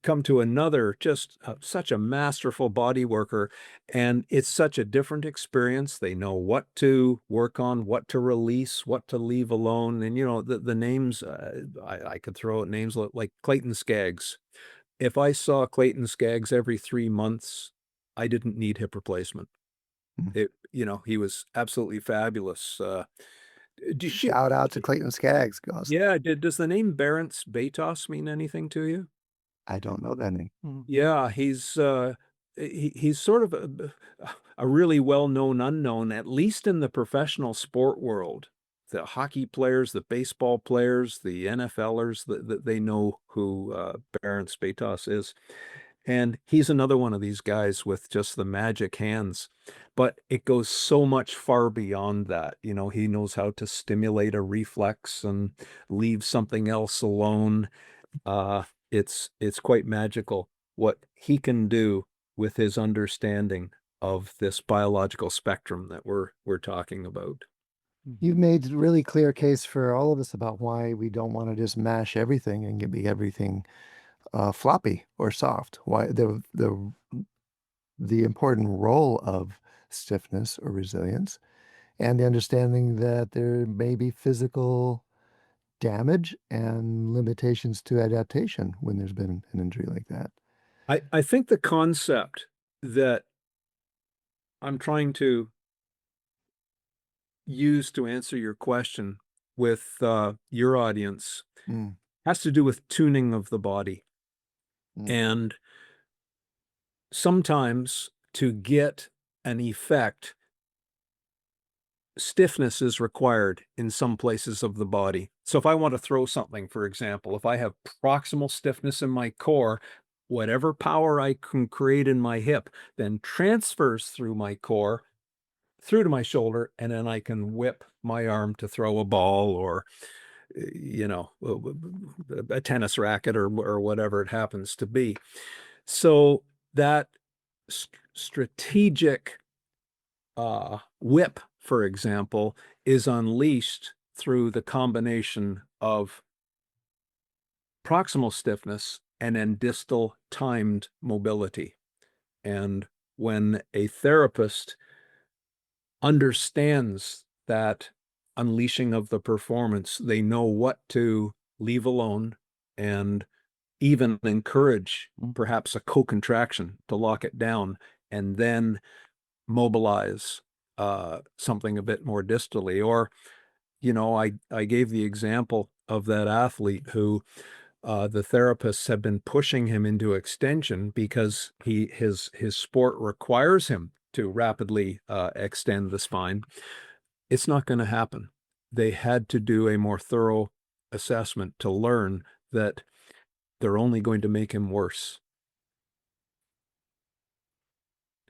come to another, just such a masterful body worker, and it's such a different experience. They know what to work on, what to release, what to leave alone. And you know, the names, I could throw out names like Clayton Skaggs. If I saw Clayton Skaggs every 3 months, I didn't need hip replacement. Mm. You know, he was absolutely fabulous. Shout out to Clayton Skaggs. Goes, Yeah, does the name Barents Batos mean anything to you? I don't know that name. Yeah, he's sort of a really well-known unknown, at least in the professional sport world. The hockey players, the baseball players, the NFLers, they know who Barents Batos is. And he's another one of these guys with just the magic hands. But it goes so much far beyond that. You know, he knows how to stimulate a reflex and leave something else alone. Uh, it's quite magical what he can do with his understanding of this biological spectrum that we're talking about. You've made a really clear case for all of us about why we don't want to just mash everything and get be everything floppy or soft. Why the important role of stiffness or resilience, and the understanding that there may be physical damage and limitations to adaptation when there's been an injury like that. I think the concept that I'm trying to use to answer your question with your audience Mm, has to do with tuning of the body. mm, And sometimes to get an effect, stiffness is required in some places of the body. So if I want to throw something, for example, if I have proximal stiffness in my core, whatever power I can create in my hip then transfers through my core, through to my shoulder, and then I can whip my arm to throw a ball or, you know, a tennis racket or whatever it happens to be. So that strategic whip, for example, is unleashed through the combination of proximal stiffness and then distal timed mobility. And when a therapist understands that unleashing of the performance, they know what to leave alone and even encourage perhaps a co-contraction to lock it down and then mobilize something a bit more distally. Or, you know, I gave the example of that athlete who the therapists have been pushing him into extension because his sport requires him to rapidly extend the spine. It's not going to happen. They had to do a more thorough assessment to learn that they're only going to make him worse.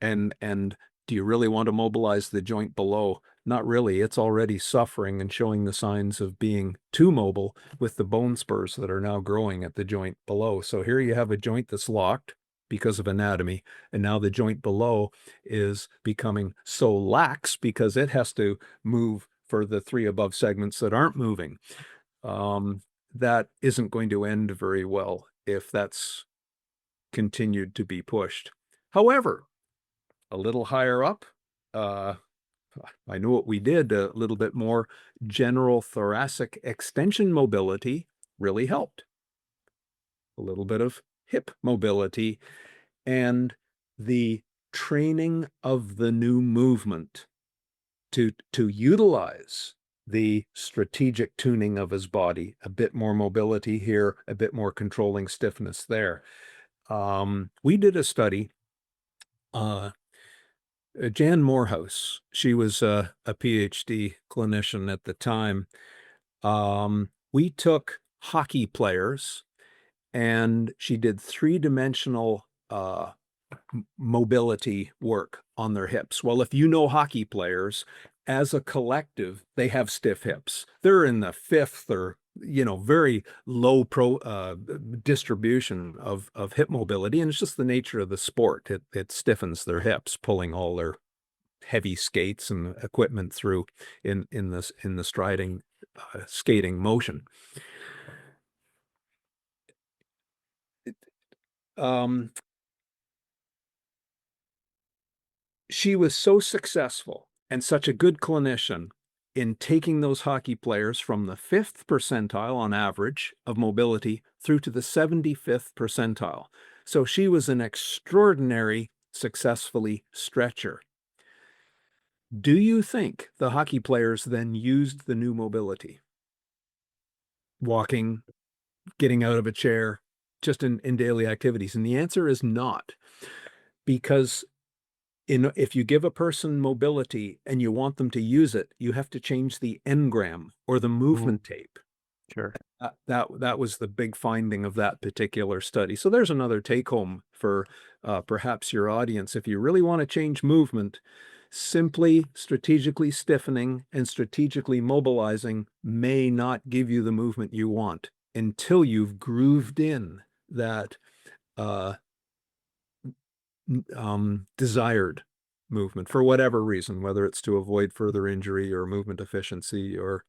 And do you really want to mobilize the joint below? Not really. It's already suffering and showing the signs of being too mobile with the bone spurs that are now growing at the joint below. So here you have a joint that's locked because of anatomy, and now the joint below is becoming so lax because it has to move for the three above segments that aren't moving. That isn't going to end very well if that's continued to be pushed. However, a little higher up, I knew what we did, a little bit more general thoracic extension mobility really helped. A little bit of hip mobility and the training of the new movement to utilize the strategic tuning of his body, a bit more mobility here, a bit more controlling stiffness there. We did a study, Jan Morehouse, she was a PhD clinician at the time. We took hockey players and she did three-dimensional mobility work on their hips. Well, if you know hockey players, as a collective, they have stiff hips. They're in the fifth or, very low distribution of hip mobility. And it's just the nature of the sport. It stiffens their hips, pulling all their heavy skates and equipment through in the striding skating motion. She was so successful and such a good clinician in taking those hockey players from the 5th percentile on average of mobility through to the 75th percentile. So she was an extraordinary, successfully stretcher. Do you think the hockey players then used the new mobility? Walking, getting out of a chair, just in daily activities? And the answer is not. Because if you give a person mobility and you want them to use it, you have to change the engram or the movement tape. Sure. That was the big finding of that particular study. So there's another take home for perhaps your audience. If you really want to change movement, simply strategically stiffening and strategically mobilizing may not give you the movement you want until you've grooved in that desired movement for whatever reason, whether it's to avoid further injury or movement efficiency or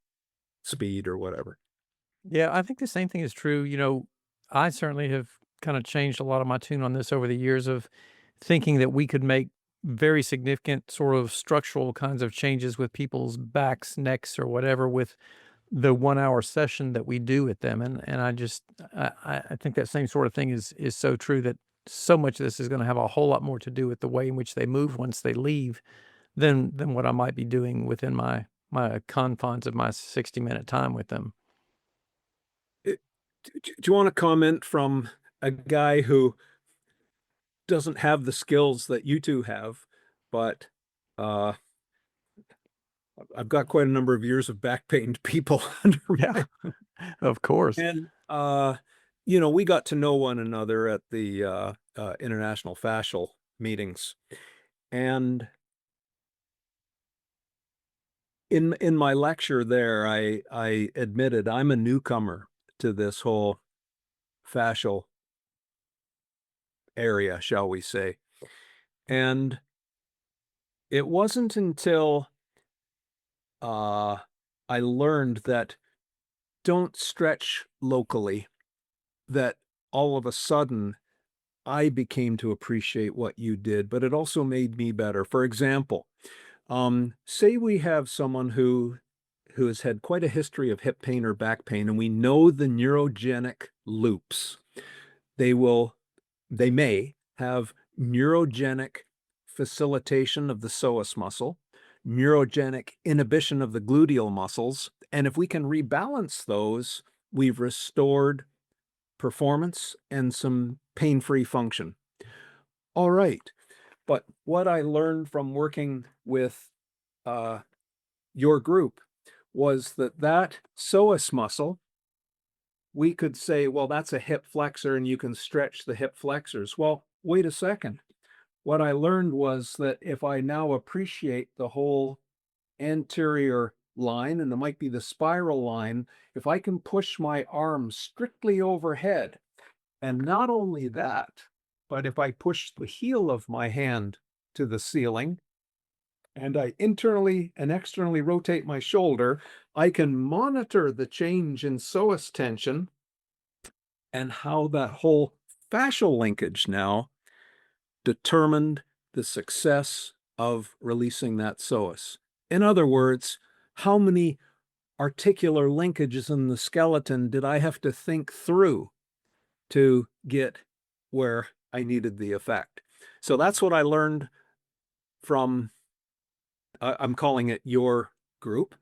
speed or whatever. Yeah, I think the same thing is true. I certainly have kind of changed a lot of my tune on this over the years of thinking that we could make very significant sort of structural kinds of changes with people's backs, necks, or whatever with the 1 hour session that we do with them. And I think that same sort of thing is so true that so much of this is going to have a whole lot more to do with the way in which they move once they leave than what I might be doing within my confines of my 60-minute time with them. Do you want to comment from a guy who doesn't have the skills that you two have, but I've got quite a number of years of back pained people under Yeah, of course. and we got to know one another at the international fascial meetings, and in my lecture there, I admitted I'm a newcomer to this whole fascial area, shall we say. And it wasn't until I learned that don't stretch locally that all of a sudden I became to appreciate what you did, but it also made me better. For example, say we have someone who has had quite a history of hip pain or back pain, and we know the neurogenic loops. They may have neurogenic facilitation of the psoas muscle, neurogenic inhibition of the gluteal muscles, and if we can rebalance those, we've restored performance and some pain-free function. All right, but what I learned from working with your group was that psoas muscle, we could say, well, that's a hip flexor and you can stretch the hip flexors. Well, wait a second. What I learned was that if I now appreciate the whole anterior line, and it might be the spiral line, if I can push my arm strictly overhead, and not only that, but if I push the heel of my hand to the ceiling, and I internally and externally rotate my shoulder, I can monitor the change in psoas tension and how that whole fascial linkage now determined the success of releasing that psoas. In other words, how many articular linkages in the skeleton did I have to think through to get where I needed the effect? So that's what I learned from, I'm calling it your group,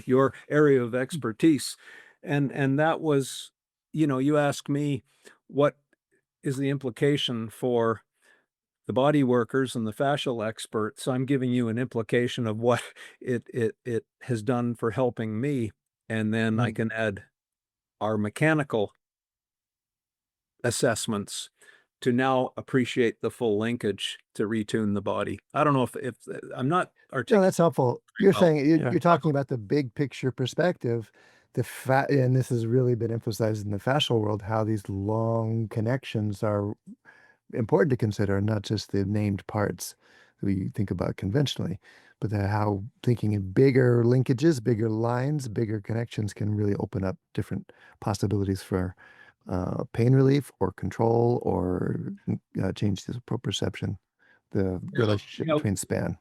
your area of expertise. And that was, you asked me, what is the implication for the body workers and the fascial experts? I'm giving you an implication of what it has done for helping me. And then I can add our mechanical assessments to now appreciate the full linkage to retune the body. I don't know if I'm not No, articulating that's helpful. very You're well. saying Yeah. you're talking about the big picture perspective, and this has really been emphasized in the fascial world, how these long connections are important to consider, not just the named parts that we think about conventionally, but how thinking in bigger linkages, bigger lines, bigger connections can really open up different possibilities for pain relief or control or change the proprioception, the Yeah. relationship between span.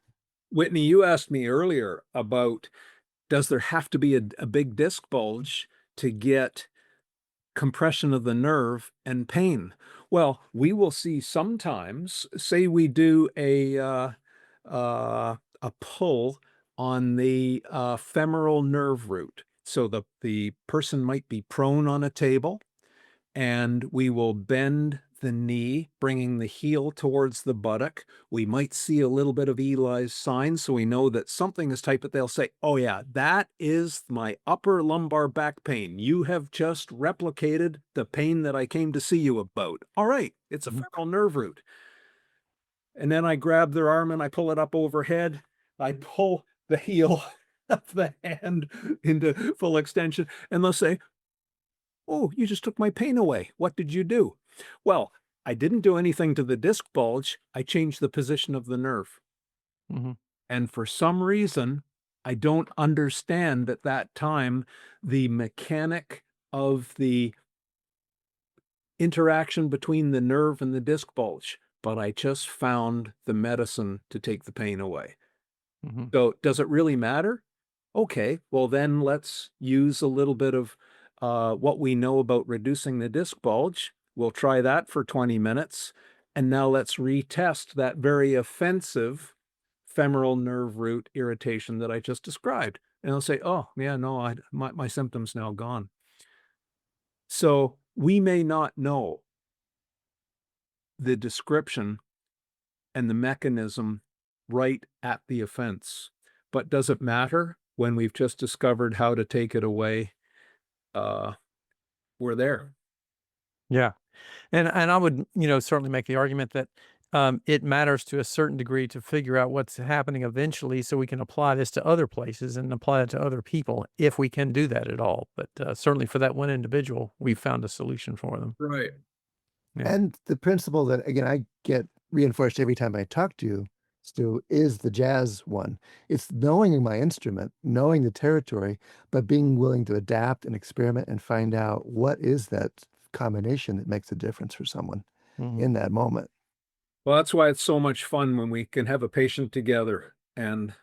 Whitney, you asked me earlier about, does there have to be a big disc bulge to get compression of the nerve and pain? Well, we will see sometimes, say we do a pull on the femoral nerve root. So the person might be prone on a table, and we will bend the knee, bringing the heel towards the buttock. We might see a little bit of Eli's sign, so we know that something is tight, but they'll say, oh yeah, that is my upper lumbar back pain. You have just replicated the pain that I came to see you about. All right, it's a femoral nerve root. And then I grab their arm and I pull it up overhead. I pull the heel of the hand into full extension, and they'll say, oh, you just took my pain away. What did you do? Well, I didn't do anything to the disc bulge. I changed the position of the nerve. Mm-hmm. And for some reason, I don't understand at that time the mechanic of the interaction between the nerve and the disc bulge, but I just found the medicine to take the pain away. Mm-hmm. So does it really matter? Okay, well then let's use a little bit of what we know about reducing the disc bulge. We'll try that for 20 minutes. And now let's retest that very offensive femoral nerve root irritation that I just described. And I'll say, oh, yeah, no, my symptom's now gone. So we may not know the description and the mechanism right at the offense. But does it matter when we've just discovered how to take it away? We're there. Yeah. And I would, certainly make the argument that it matters to a certain degree to figure out what's happening eventually so we can apply this to other places and apply it to other people if we can do that at all. But certainly for that one individual, we found a solution for them. Right. Yeah. And the principle that, again, I get reinforced every time I talk to you, Stu, is the jazz one. It's knowing my instrument, knowing the territory, but being willing to adapt and experiment and find out what is that combination that makes a difference for someone Mhm. in that moment. Well, that's why it's so much fun when we can have a patient together and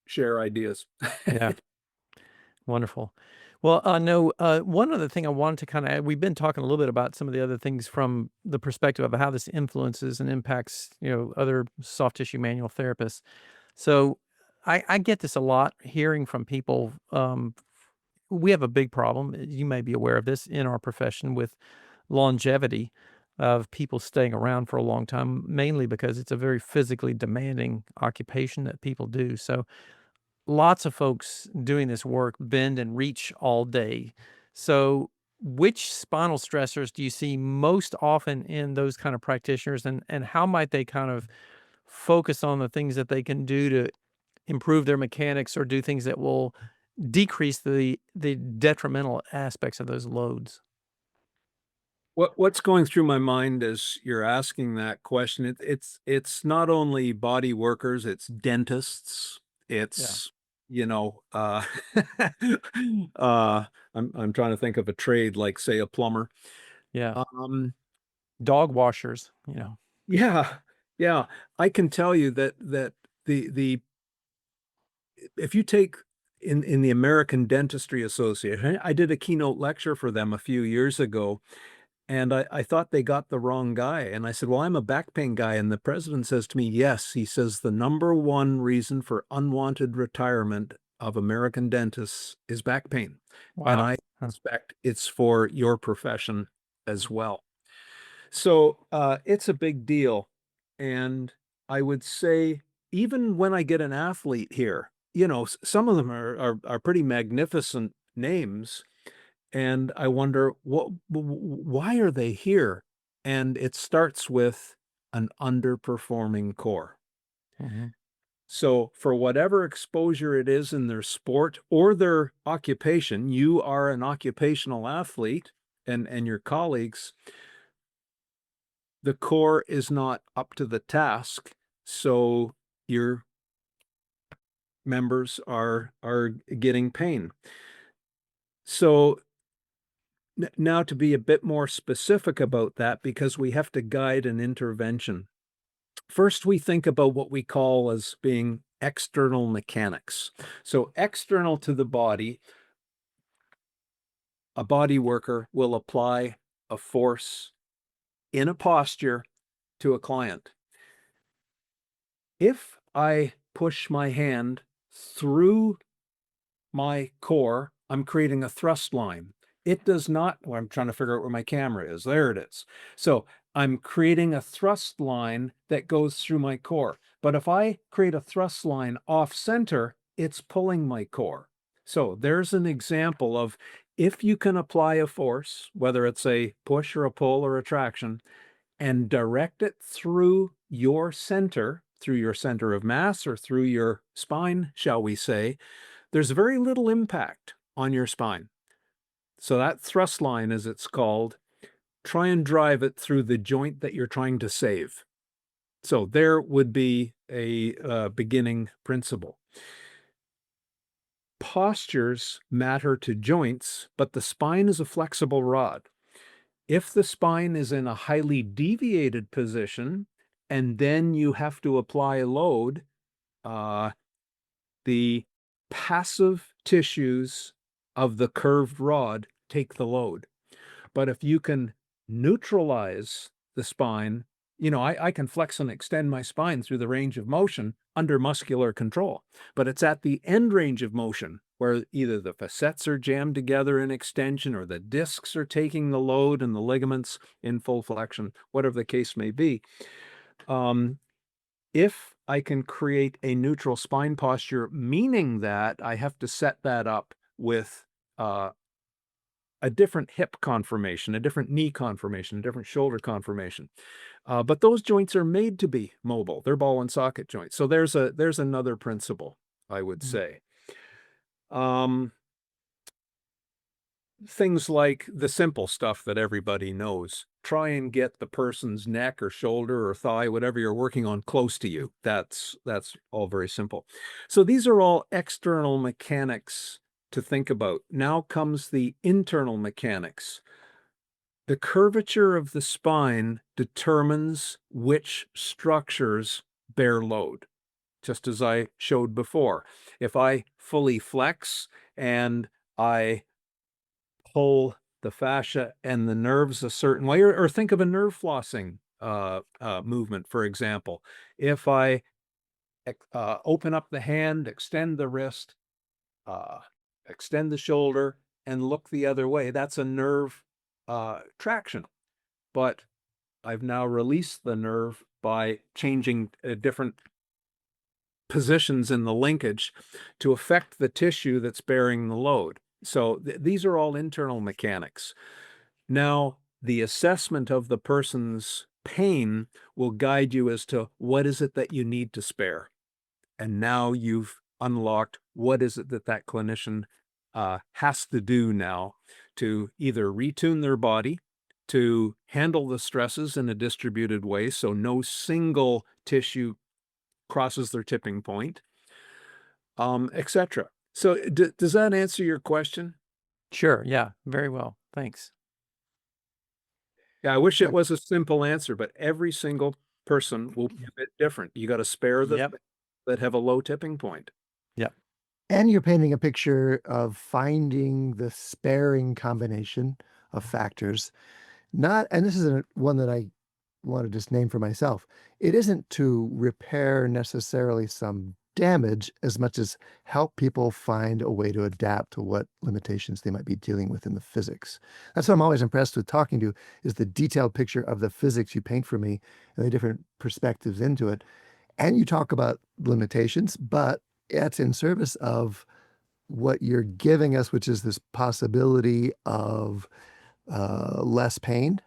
share ideas. Yeah. Wonderful. Well, no, one other thing I wanted to kind of add, we've been talking a little bit about some of the other things from the perspective of how this influences and impacts, other soft tissue manual therapists. So I get this a lot hearing from people. We have a big problem. You may be aware of this in our profession with longevity of people staying around for a long time, mainly because it's a very physically demanding occupation that people do. So lots of folks doing this work bend and reach all day. So, which spinal stressors do you see most often in those kind of practitioners, and how might they kind of focus on the things that they can do to improve their mechanics or do things that will decrease the detrimental aspects of those loads? What's going through my mind as you're asking that question? It's not only body workers, it's dentists. Yeah. It's, you know, uh, I'm trying to think of a trade like, say, a plumber. Yeah. Um, dog washers, Yeah, yeah. I can tell you that the if you take in the American Dentistry Association, I did a keynote lecture for them a few years ago, and I thought they got the wrong guy. And I said, well, I'm a back pain guy. And the president says to me, yes, he says the number one reason for unwanted retirement of American dentists is back pain. And Wow. I Huh. suspect it's for your profession as well. So it's a big deal. And I would say, even when I get an athlete here, some of them are pretty magnificent names. And I wonder, why are they here? And it starts with an underperforming core. Mhm. So for whatever exposure it is in their sport or their occupation, you are an occupational athlete and your colleagues, the core is not up to the task. So your members are getting pain. So now, to be a bit more specific about that, because we have to guide an intervention. First, we think about what we call as being external mechanics. So external to the body, a body worker will apply a force in a posture to a client. If I push my hand through my core, I'm creating a thrust line. It does not, well, I'm trying to figure out where my camera is. There it is. So I'm creating a thrust line that goes through my core. But if I create a thrust line off center, it's pulling my core. So there's an example of, if you can apply a force, whether it's a push or a pull or a traction, and direct it through your center of mass, or through your spine, shall we say, there's very little impact on your spine. So that thrust line, as it's called, try and drive it through the joint that you're trying to save. So there would be a beginning principle. Postures matter to joints, but the spine is a flexible rod. If the spine is in a highly deviated position, and then you have to apply a load, the passive tissues of the curved rod take the load. But if you can neutralize the spine, I can flex and extend my spine through the range of motion under muscular control. But it's at the end range of motion where either the facets are jammed together in extension, or the discs are taking the load and the ligaments in full flexion, whatever the case may be. If I can create a neutral spine posture, meaning that I have to set that up with a different hip conformation, a different knee conformation, a different shoulder conformation. But those joints are made to be mobile. They're ball and socket joints. So there's another principle, I would say. Things like the simple stuff that everybody knows. Try and get the person's neck or shoulder or thigh, whatever you're working on, close to you. That's all very simple. So these are all external mechanics to think about. Now comes the internal mechanics. The curvature of the spine determines which structures bear load, just as I showed before. If I fully flex and I pull the fascia and the nerves a certain way, or think of a nerve flossing movement, for example. If I open up the hand, extend the wrist, extend the shoulder, and look the other way, that's a nerve traction. But I've now released the nerve by changing different positions in the linkage to affect the tissue that's bearing the load. So these are all internal mechanics. Now, the assessment of the person's pain will guide you as to what is it that you need to spare. And now you've unlocked what is it that that clinician has to do now to either retune their body to handle the stresses in a distributed way, so no single tissue crosses their tipping point, etc. So does that answer your question? Sure. Yeah. Very well. Thanks. Yeah, I wish it Doc- was a simple answer, but every single person will be a bit different. You got to spare the Yep. that have a low tipping point. Yep. And you're painting a picture of finding the sparing combination of factors. Not, and this is one that I want to just name for myself. It isn't to repair necessarily some damage as much as help people find a way to adapt to what limitations they might be dealing with in the physics. That's what I'm always impressed with talking to, is the detailed picture of the physics you paint for me and the different perspectives into it. And you talk about limitations, but it's in service of what you're giving us, which is this possibility of less pain,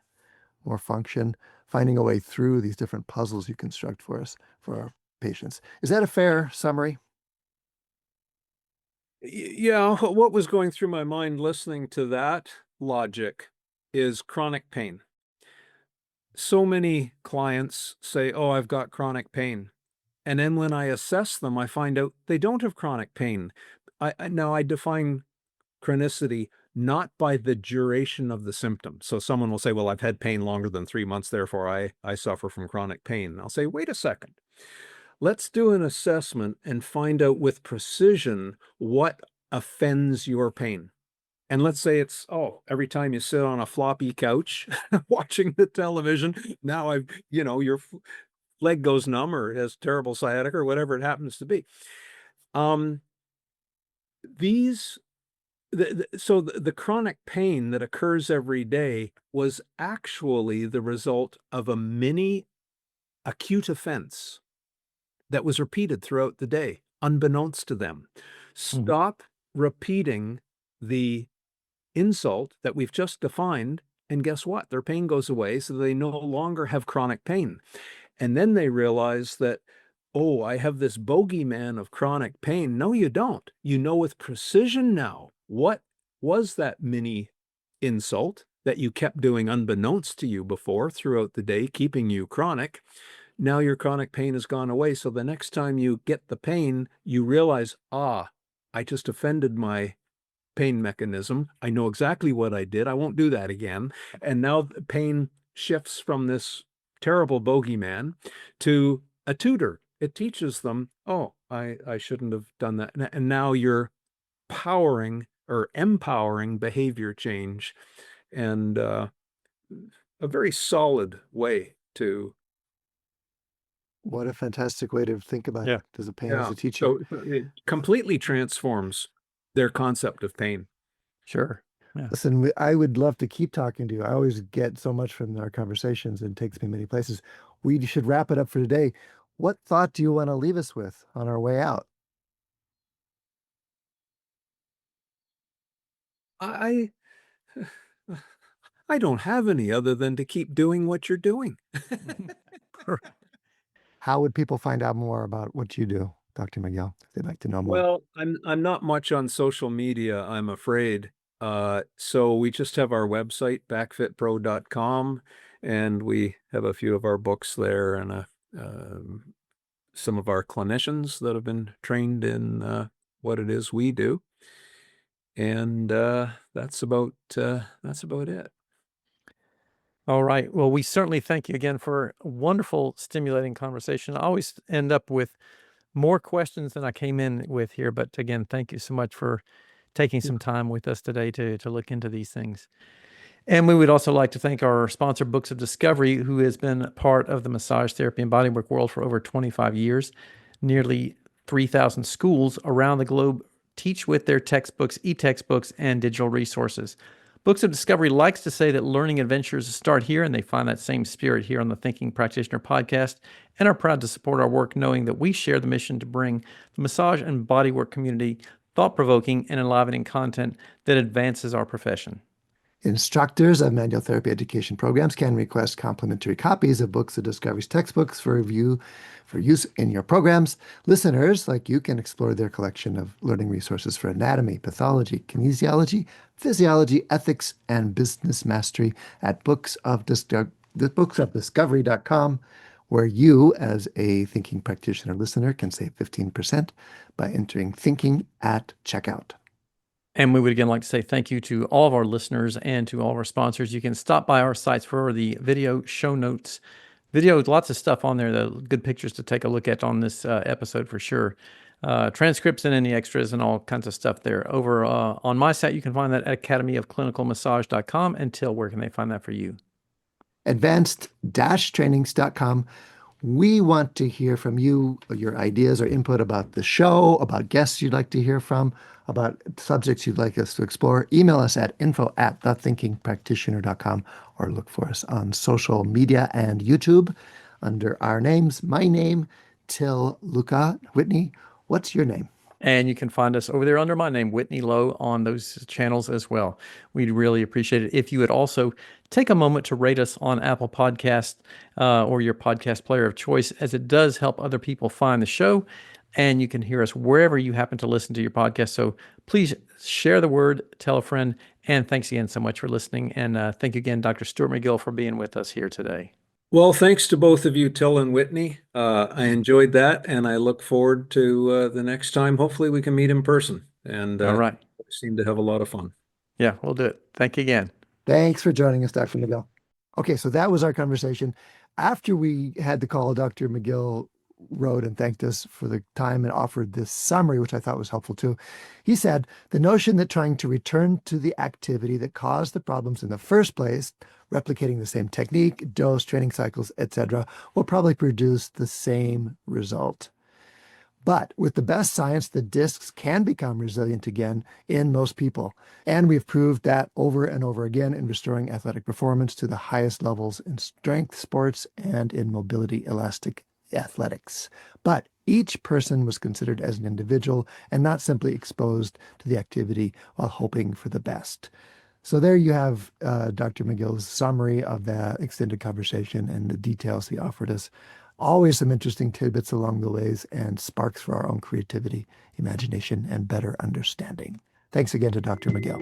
more function, finding a way through these different puzzles you construct for us, for our patients. Is that a fair summary? Yeah, what was going through my mind listening to that logic is chronic pain. So many clients say, "Oh, I've got chronic pain." And then when I assess them, I find out they don't have chronic pain. Now I define chronicity not by the duration of the symptom. So someone will say, "Well, I've had pain longer than 3 months, therefore I suffer from chronic pain." I'll say, "Wait a second. Let's do an assessment and find out with precision what offends your pain." And let's say it's, oh, every time you sit on a floppy couch watching the television, now your leg goes numb or has terrible sciatica or whatever it happens to be. Um, these the chronic pain that occurs every day was actually the result of a mini acute offense that was repeated throughout the day, unbeknownst to them. Mhm. Stop repeating the insult that we've just defined, and guess what? Their pain goes away, so they no longer have chronic pain. And then they realize that, oh, I have this bogeyman of chronic pain. No, you don't. You know with precision now what was that mini insult that you kept doing unbeknownst to you before throughout the day, keeping you chronic. Now your chronic pain has gone away. So the next time you get the pain, you realize, I just offended my pain mechanism. I know exactly what I did. I won't do that again. And now the pain shifts from this terrible bogeyman to a tutor. It teaches them, oh, I shouldn't have done that. And now you're powering or empowering behavior change, and a very solid way to, What a fantastic way to think about Yeah. it as a pain as yeah. a teacher. So it completely transforms their concept of pain. Sure. Yeah. Listen, I would love to keep talking to you. I always get so much from our conversations and it takes me many places. We should wrap it up for today. What thought do you want to leave us with on our way out? I I don't have any other than to keep doing what you're doing. How would people find out more about what you do, Dr. McGill, if they'd like to know more? Well, I'm not much on social media, I'm afraid. So we just have our website, backfitpro.com, and we have a few of our books there and some of our clinicians that have been trained in what it is we do. And that's about it. All right. Well, we certainly thank you again for a wonderful, stimulating conversation. I always end up with more questions than I came in with here. But again, thank you so much for taking some time with us today to look into these things. And we would also like to thank our sponsor, Books of Discovery, who has been part of the massage therapy and bodywork world for over 25 years. Nearly 3,000 schools around the globe teach with their textbooks, e-textbooks, and digital resources. Books of Discovery likes to say that learning adventures start here, and they find that same spirit here on the Thinking Practitioner podcast, and are proud to support our work, knowing that we share the mission to bring the massage and bodywork community thought-provoking and enlivening content that advances our profession. Instructors of manual therapy education programs can request complimentary copies of Books of Discovery's textbooks for review for use in your programs. Listeners like you can explore their collection of learning resources for anatomy, pathology, kinesiology, physiology, ethics, and business mastery at booksofdiscovery.com, where you, as a Thinking Practitioner listener, can save 15% by entering Thinking at checkout. And we would again like to say thank you to all of our listeners and to all of our sponsors. You can stop by our sites for the video show notes. Video, lots of stuff on there, the good pictures to take a look at on this episode for sure. Transcripts and any extras and all kinds of stuff there. Over on my site, you can find that at academyofclinicalmassage.com. And Till, where can they find that for you? Advanced-trainings.com. We want to hear from you, your ideas or input about the show, about guests you'd like to hear from, about subjects you'd like us to explore. Email us at info@thethinkingpractitioner.com or look for us on social media and YouTube under our names. My name, Till Luchau. Whitney, what's your name? And you can find us over there under my name, Whitney Lowe, on those channels as well. We'd really appreciate it if you would also take a moment to rate us on Apple Podcasts or your podcast player of choice, as it does help other people find the show. And you can hear us wherever you happen to listen to your podcast. So please share the word, tell a friend, and thanks again so much for listening. And thank you again, Dr. Stuart McGill, for being with us here today. Well, thanks to both of you, Till and Whitney. I enjoyed that, and I look forward to the next time. Hopefully we can meet in person. And All right. we seem to have a lot of fun. Yeah, we'll do it. Thank you again. Thanks for joining us, Dr. McGill. Okay, so that was our conversation. After we had the call, Dr. McGill wrote and thanked us for the time and offered this summary, which I thought was helpful too. He said, the notion that trying to return to the activity that caused the problems in the first place, replicating the same technique, dose, training cycles, etc., will probably produce the same result. But with the best science, the discs can become resilient again in most people. And we've proved that over and over again in restoring athletic performance to the highest levels in strength sports and in mobility elastic athletics. But each person was considered as an individual and not simply exposed to the activity while hoping for the best. So there you have Dr. McGill's summary of that extended conversation and the details he offered us. Always some interesting tidbits along the ways and sparks for our own creativity, imagination, and better understanding. Thanks again to Dr. McGill.